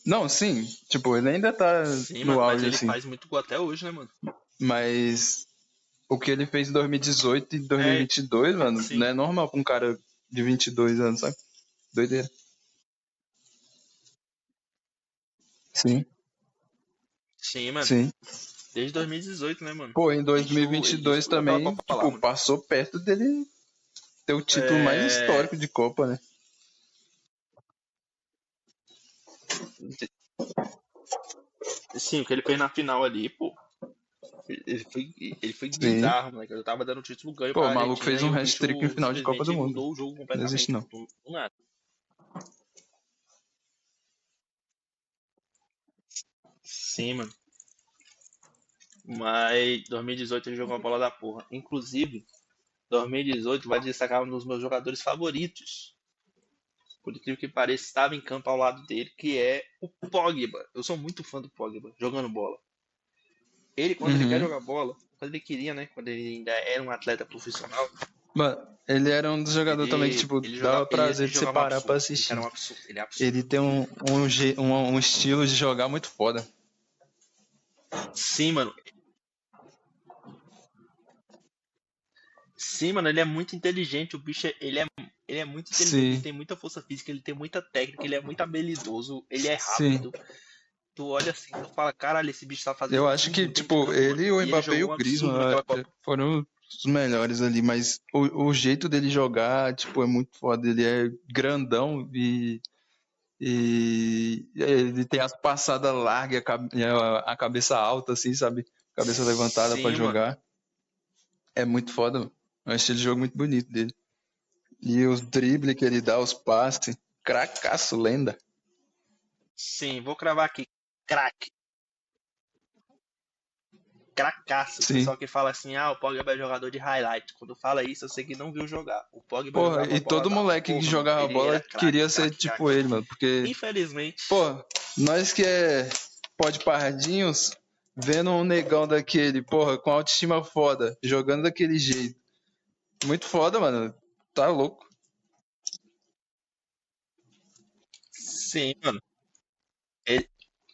Não, sim. Tipo, ele ainda tá Sim, no mano, mas auge, ele assim. faz muito gol até hoje, né, mano? Mas o que ele fez em 2018 e É, 2022, mano, não sim. é normal pra um cara de 22 anos, sabe? Doideira. Sim, Sim, mano. sim. Desde 2018, né, mano? Pô, em Ele 2022 disputou aquela também, Copa lá, tipo, mano. passou perto dele ter o título mais É. histórico de Copa, né? Sim, o que ele fez na final ali, pô. Ele foi Sim. bizarro, moleque. Eu tava dando título ganho Pô, pra o maluco fez Argentina um e o hat-trick em bicho final de Copa do simplesmente Mundo. mudou o jogo Não existe, completamente. não. Do nada. Sim, mano. Mas 2018 ele jogou uma bola da porra. Inclusive, 2018 vai destacar um dos meus jogadores favoritos. Por incrível que pareça, estava em campo ao lado dele, que é o Pogba. Eu sou muito fã do Pogba, jogando bola. Ele, quando ele quer Uhum. jogar bola, quando ele queria, né? Quando ele ainda era um atleta profissional, Mano, ele era um dos jogadores também que, tipo, dava ele prazer de você jogava um parar pra absurdo. Ele era assistir. um absurdo. Ele é absurdo. Ele tem um estilo de jogar muito foda. Sim, mano. Sim, mano, ele é muito inteligente. O bicho, ele é muito inteligente. Ele Sim, tem muita força física, ele tem muita técnica, ele é muito habilidoso, ele é sim. rápido. Tu olha assim, tu fala, caralho, esse bicho tá fazendo Eu acho que, tudo dentro de tipo, campo, mano. ele, o E ele Mbappé e jogou o um absurdo Griezmann naquela Copa. foram os melhores ali, mas o jeito dele jogar, tipo, é muito foda. Ele é grandão e ele tem as passadas largas, a cabeça alta, assim, sabe? Cabeça levantada pra Sim, mano. jogar. É muito foda, mano. É um estilo de jogo muito bonito dele. E os dribles que ele dá, os passes. Cracaço, lenda. Sim, vou cravar aqui. Craque. Cracaço. O Sim. pessoal que fala assim, ah, o Pogba é jogador de highlight. Quando fala isso, eu sei que não viu jogar. O Pogba Porra, jogava e uma bola todo da moleque que porra, mano. jogava Ele bola era craque, queria ser craque, tipo craque. ele, mano. Porque, Infelizmente, pô, nós que é pó de pardinhos, vendo um negão daquele, porra, com autoestima foda, jogando daquele jeito. Muito foda, mano. Tá louco. sim, mano. Ele,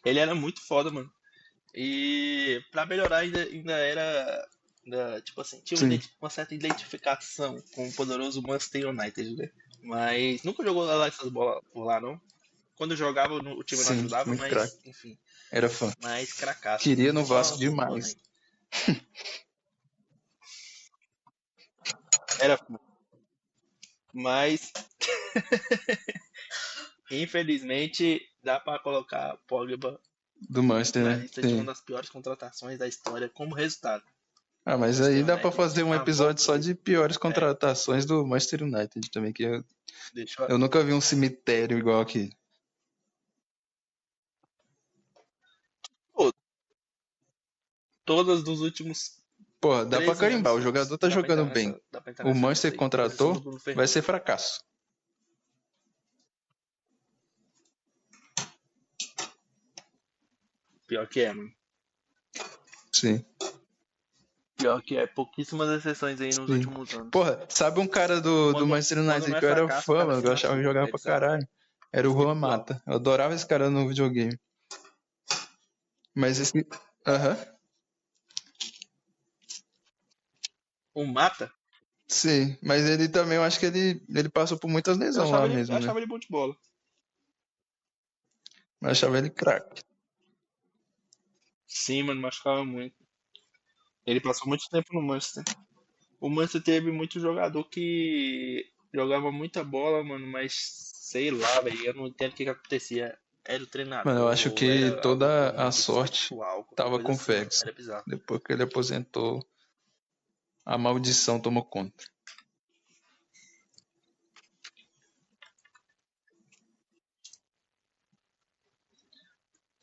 ele era muito foda, mano. E pra melhorar ainda era. Tipo assim, tinha Sim, uma certa identificação com o poderoso Manchester United, né? Mas nunca jogou lá essas bolas por lá, não. Quando jogava, o time não sim, ajudava, muito craque. mas, enfim. Era fã. Mas cracaço. Queria no Vasco Só pontuando demais. aí. Era. Mas, infelizmente, dá pra colocar Pogba Do Manchester, na né? lista de uma Sim. das piores contratações da história como resultado. Ah, O mas aí Manchester dá pra United fazer tinha um uma episódio volta só ali. de piores É, contratações do Manchester United também, que deixa eu... eu nunca vi um cemitério igual aqui. Pô, todas dos últimos Porra, dá pra 13 carimbar, anos o jogador tá jogando bem. dá pra entrar O nessa Manchester lista que aí, com exceção do contratou Bruno vai ser Fernandes. fracasso. Pior que é, mano. Sim. Pior que é. Pouquíssimas exceções aí nos Sim. últimos anos. Porra, sabe um cara do Manchester Quando United não é que eu era fracasso, o fã, cara mano, que eu fica na achava que sua. jogava É pra bizarro. caralho? Era o Juan Qual? Mata. Eu adorava esse cara no videogame. Mas esse. Aham. O Mata, Sim, mas ele também, eu acho que ele passou por muitas lesões lá eu mesmo, né? achava ele bom de bola. Eu achava ele craque. Sim, mano, machucava muito. Ele passou muito tempo no Manchester. O Manchester teve muito jogador que jogava muita bola, mano, mas sei lá, velho, eu não entendo o que que acontecia. Era o Mano, eu acho treinador, que era algum toda a problema sorte pessoal, qualquer tava coisa com o assim, mano. Ferguson. Era bizarro. Depois que ele aposentou, a maldição tomou conta.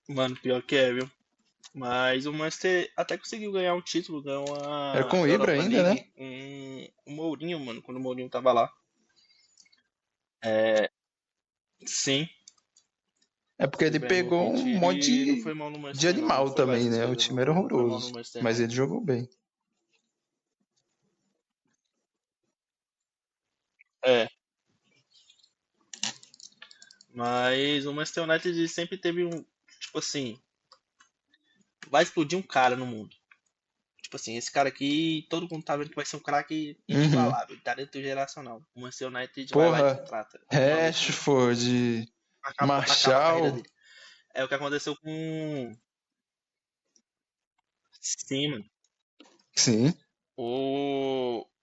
Mano, pior que é, viu? Mas o Manchester até conseguiu ganhar um título, ganhou Era a com o Ibra Europa ainda, né? League com o Mourinho, mano, quando o Mourinho tava lá. É, sim, É porque o ele pegou Ibrahimovic, um monte ele não foi mal no de Manchester, não. Não animal foi lá também, essas né? O coisas, time não. era Ele não foi mal no horroroso. Manchester, Mas não. ele jogou bem. É, mas o Manchester United sempre teve um, tipo assim, vai explodir um cara no mundo. Tipo assim, esse cara aqui, todo mundo tá vendo que vai ser um craque Uhum. inigualável, talento geracional. O Manchester United vai lá e Porra, contrata um maluco, Rashford, acaba a carreira Marshall. dele. É o que aconteceu com. Sim, mano. Sim.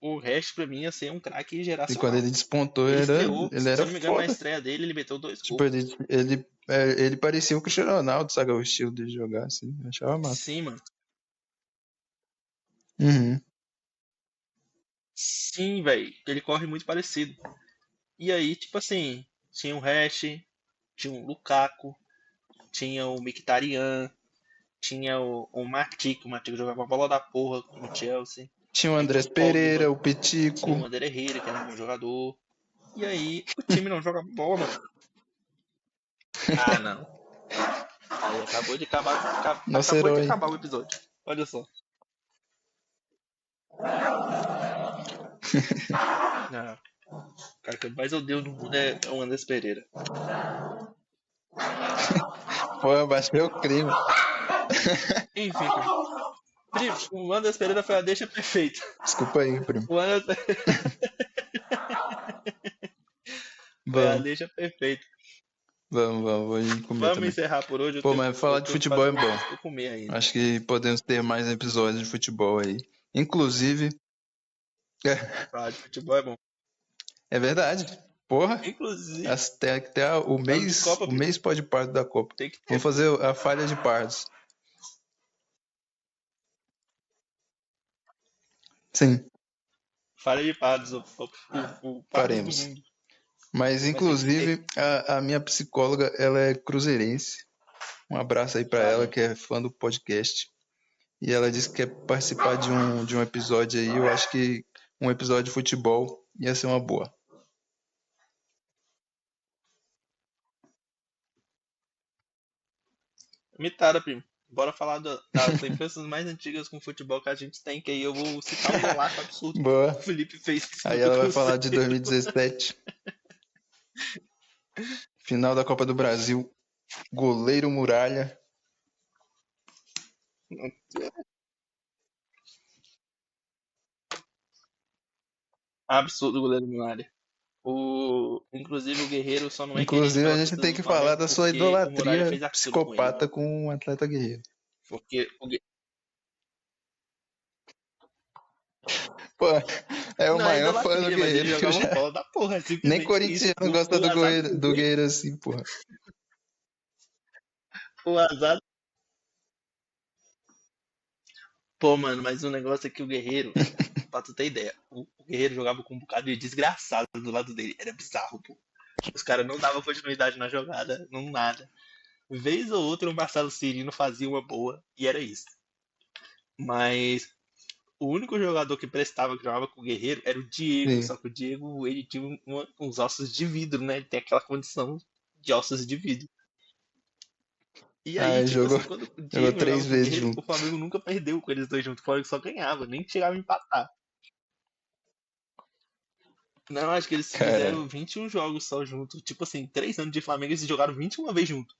O Hash pra mim ia ser um craque E quando geracional. ele despontou, Ele estreou, ele se era eu não me engano, na foda. estreia dele, ele meteu 2 gols. Tipo, ele parecia o Cristiano Ronaldo, sabe? O estilo de jogar, assim. Eu achava massa. Sim, mano. Uhum. Sim, velho. Ele corre muito parecido. E aí, tipo assim, tinha o Hash, tinha o Lukaku, tinha o Mkhitaryan, tinha o Matip, o Matip jogava a bola da porra no Chelsea. Tinha o Aí tinha Andrés o Pogba, Pereira, o tinha o Pitico. Ander Herrera, que era um bom jogador. E aí, o time não joga bola, mano. Ah, não. Aí acabou de acabar, Nosso acabou de herói. acabar o episódio. Olha só. Ah, o cara que eu mais odeio no mundo é o Andrés Pereira. Pô, eu baixei o crime. Enfim, primo, o Andrés Pereira foi a deixa perfeita. Desculpa aí, primo. O Andrés foi a Vamos, deixa perfeita. vou ir comer Vamos também. encerrar por hoje. Pô, mas Eu falar de tenho que futebol fazer é um negócio bom. pra eu comer ainda. Acho que podemos ter mais episódios de futebol aí. Inclusive, é, Falar de futebol é bom. é verdade. Porra, Inclusive, até ano de Copa, o primo, mês pode pardo da Copa. tem que Vou ter, pô. fazer a falha de pardos. Sim, Falha de Pardos, o Pardos do faremos. mundo. Mas, Vai ter que ter. inclusive, a minha psicóloga, ela é cruzeirense. Um abraço aí pra ela, Caramba. que é fã do podcast. E ela disse que quer participar de um episódio aí. Eu acho que um episódio de futebol ia ser uma boa. Mitada, primo. Bora falar das lembranças mais antigas com futebol que a gente tem, que aí eu vou citar um golaço absurdo que Boa. o Felipe fez em cima Aí do ela vai falar de Cruzeiro. 2017, final da Copa do Brasil, goleiro Muralha. Absurdo o goleiro na área. Inclusive o Guerreiro só não é querido Inclusive, a pela gente torcida tem do que falar Flamengo da sua porque o Muralha idolatria fez aquilo com ele, psicopata mano. com o atleta guerreiro. Porque Pô, é o não é maior fã do idolatria, mas ele Guerreiro que eu jogava já. bola da porra, é Nem simplesmente isso. corintiano gosta O azar do Guerreiro assim, porra. o azar. Pô, mano, mas o negócio é que o Guerreiro, pra tu ter ideia, o Guerreiro jogava com um bocado de desgraçado do lado dele. Era bizarro, pô. Os caras não davam continuidade na jogada, não nada. Vez ou outra o Marcelo Cirino fazia uma boa e era isso. Mas o único jogador que prestava, que jogava com o Guerreiro, era o Diego. Sim. Só que o Diego, ele tinha uns ossos de vidro, né? Ele tem aquela condição de ossos de vidro. E aí, Ah, tipo jogou, assim, quando o jogou Diego jogava 3 com o vezes Guerreiro, o junto. Flamengo nunca perdeu com eles dois juntos. O Flamengo só ganhava, nem chegava a empatar. Não, acho que eles Cara, fizeram 21 jogos só junto. Tipo assim, 3 anos de Flamengo eles jogaram 21 vezes junto.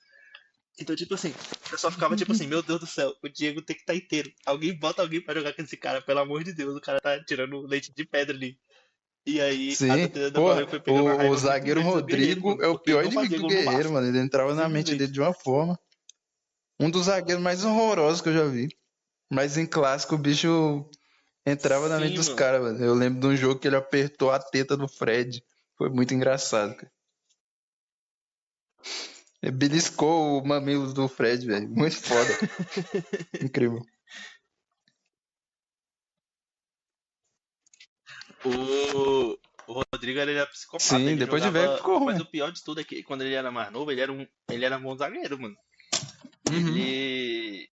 Então, tipo assim, eu só ficava tipo assim, meu Deus do céu, o Diego tem que estar inteiro. Alguém bota alguém pra jogar com esse cara, pelo amor de Deus, o cara tá tirando leite de pedra ali. E aí, a sim. torcida do Pô, Flamengo foi pegando uma o raiva muito zagueiro grande do Guerreiro, Rodrigo mano, é o porque ele pior não inimigo fazia do gol no Guerreiro, Vasco. mano. Ele entrava na mente dele Simplesmente. de uma forma. Um dos zagueiros mais horrorosos que eu já vi. Mas em clássico o bicho entrava na mente Sim, dos mano. caras, mano. Eu lembro de um jogo que ele apertou a teta do Fred. Foi muito engraçado, cara. Ele beliscou o mamilo do Fred, velho. Muito foda. Incrível. O Rodrigo ele era psicopata, Sim, ele depois de velho jogava. ficou Mas ruim. o pior de tudo é que quando ele era mais novo, ele era um bom zagueiro, mano. Uhum. Ele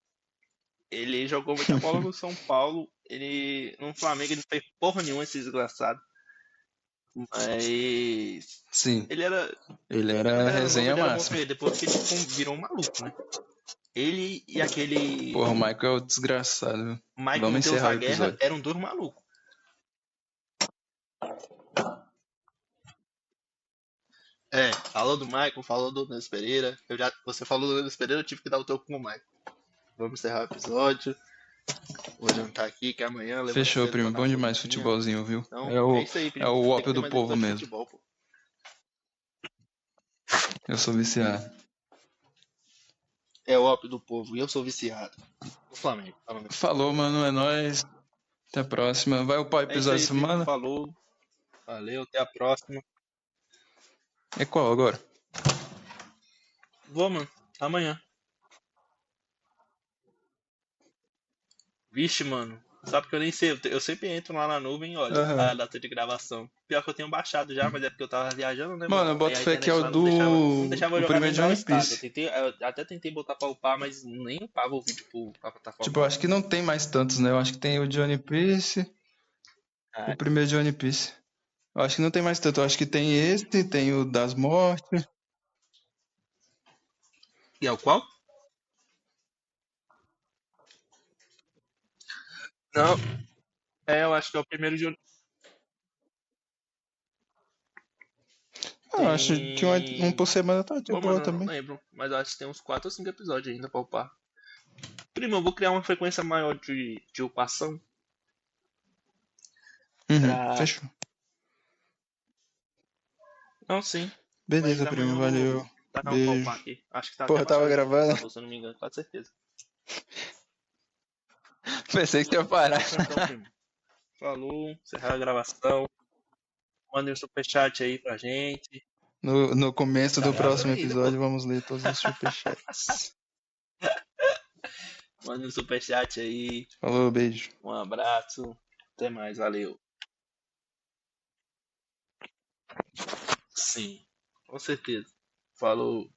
Ele jogou muita bola no São Paulo. Ele. No Flamengo ele não fez porra nenhuma, esse desgraçado. Mas. Sim, Ele era. ele Quando era ele era novo, resenha ele era máxima. monstro. Depois que ele virou um maluco, né? Ele e aquele. Porra, o Michael é o desgraçado, viu? Michael Vamos Deus encerrar da o Guerra episódio. eram dois malucos. É, falou do Michael, falou do Denis Pereira. Você falou do Denis Pereira, eu tive que dar o teu com o Michael. Vamos encerrar o episódio. Vou jantar aqui, que amanhã levanto Fechou, cedo pra primo. dar Bom uma demais corridinha. futebolzinho, viu? Então, É o, isso aí, é primo. o Tem que ópio ter do mais povo episódio de mesmo. futebol, pô. Eu sou viciado. É o ópio do povo e eu sou viciado. O Flamengo. Falou, mano. É nóis. Até a próxima. Vai upar o É isso episódio aí, da primo. semana? Falou. Valeu, até a próxima. É qual agora? Vou, mano. Amanhã. Vixe, mano. Sabe que eu nem sei. Eu sempre entro lá na nuvem e olho Aham. a data de gravação. Pior que eu tenho baixado já, mas é porque eu tava viajando, né, Mano, eu Aí boto a fé que internet é o lá não deixava eu o jogar primeiro nem de One Brawl Stars. Piece. Eu até tentei botar pra upar, mas nem upava o vídeo pra plataforma. Tipo, eu acho que não tem mais tantos, né? Eu acho que tem o de One Piece, Ah, o primeiro de One Piece. Eu acho que não tem mais tanto. Eu acho que tem esse, tem o das mortes. e é o qual? Não. Eu acho que é o primeiro de. Ah, eu acho que um por semana tá de Pô, boa mano, eu não também. lembro. Mas eu acho que tem uns 4 ou 5 episódios ainda pra upar. Primo, eu vou criar uma frequência maior de upação. Pra. Fechou. Não, sim. Beleza, Mas amanhã primo. eu Valeu. vou tacar um pau Beijo. aqui. Acho que tá até Porra, tava baixado no gravando. computador, se eu não me engano, quase certeza. Pensei que ia parar. Então, primo. Falou, encerrar a gravação. Mande um superchat aí pra gente. No começo do Caralho, próximo ainda, episódio, vamos ler todos os superchats. Mande um superchat aí. Falou, beijo. Um abraço. Até mais, valeu. Sim, com certeza. Falou.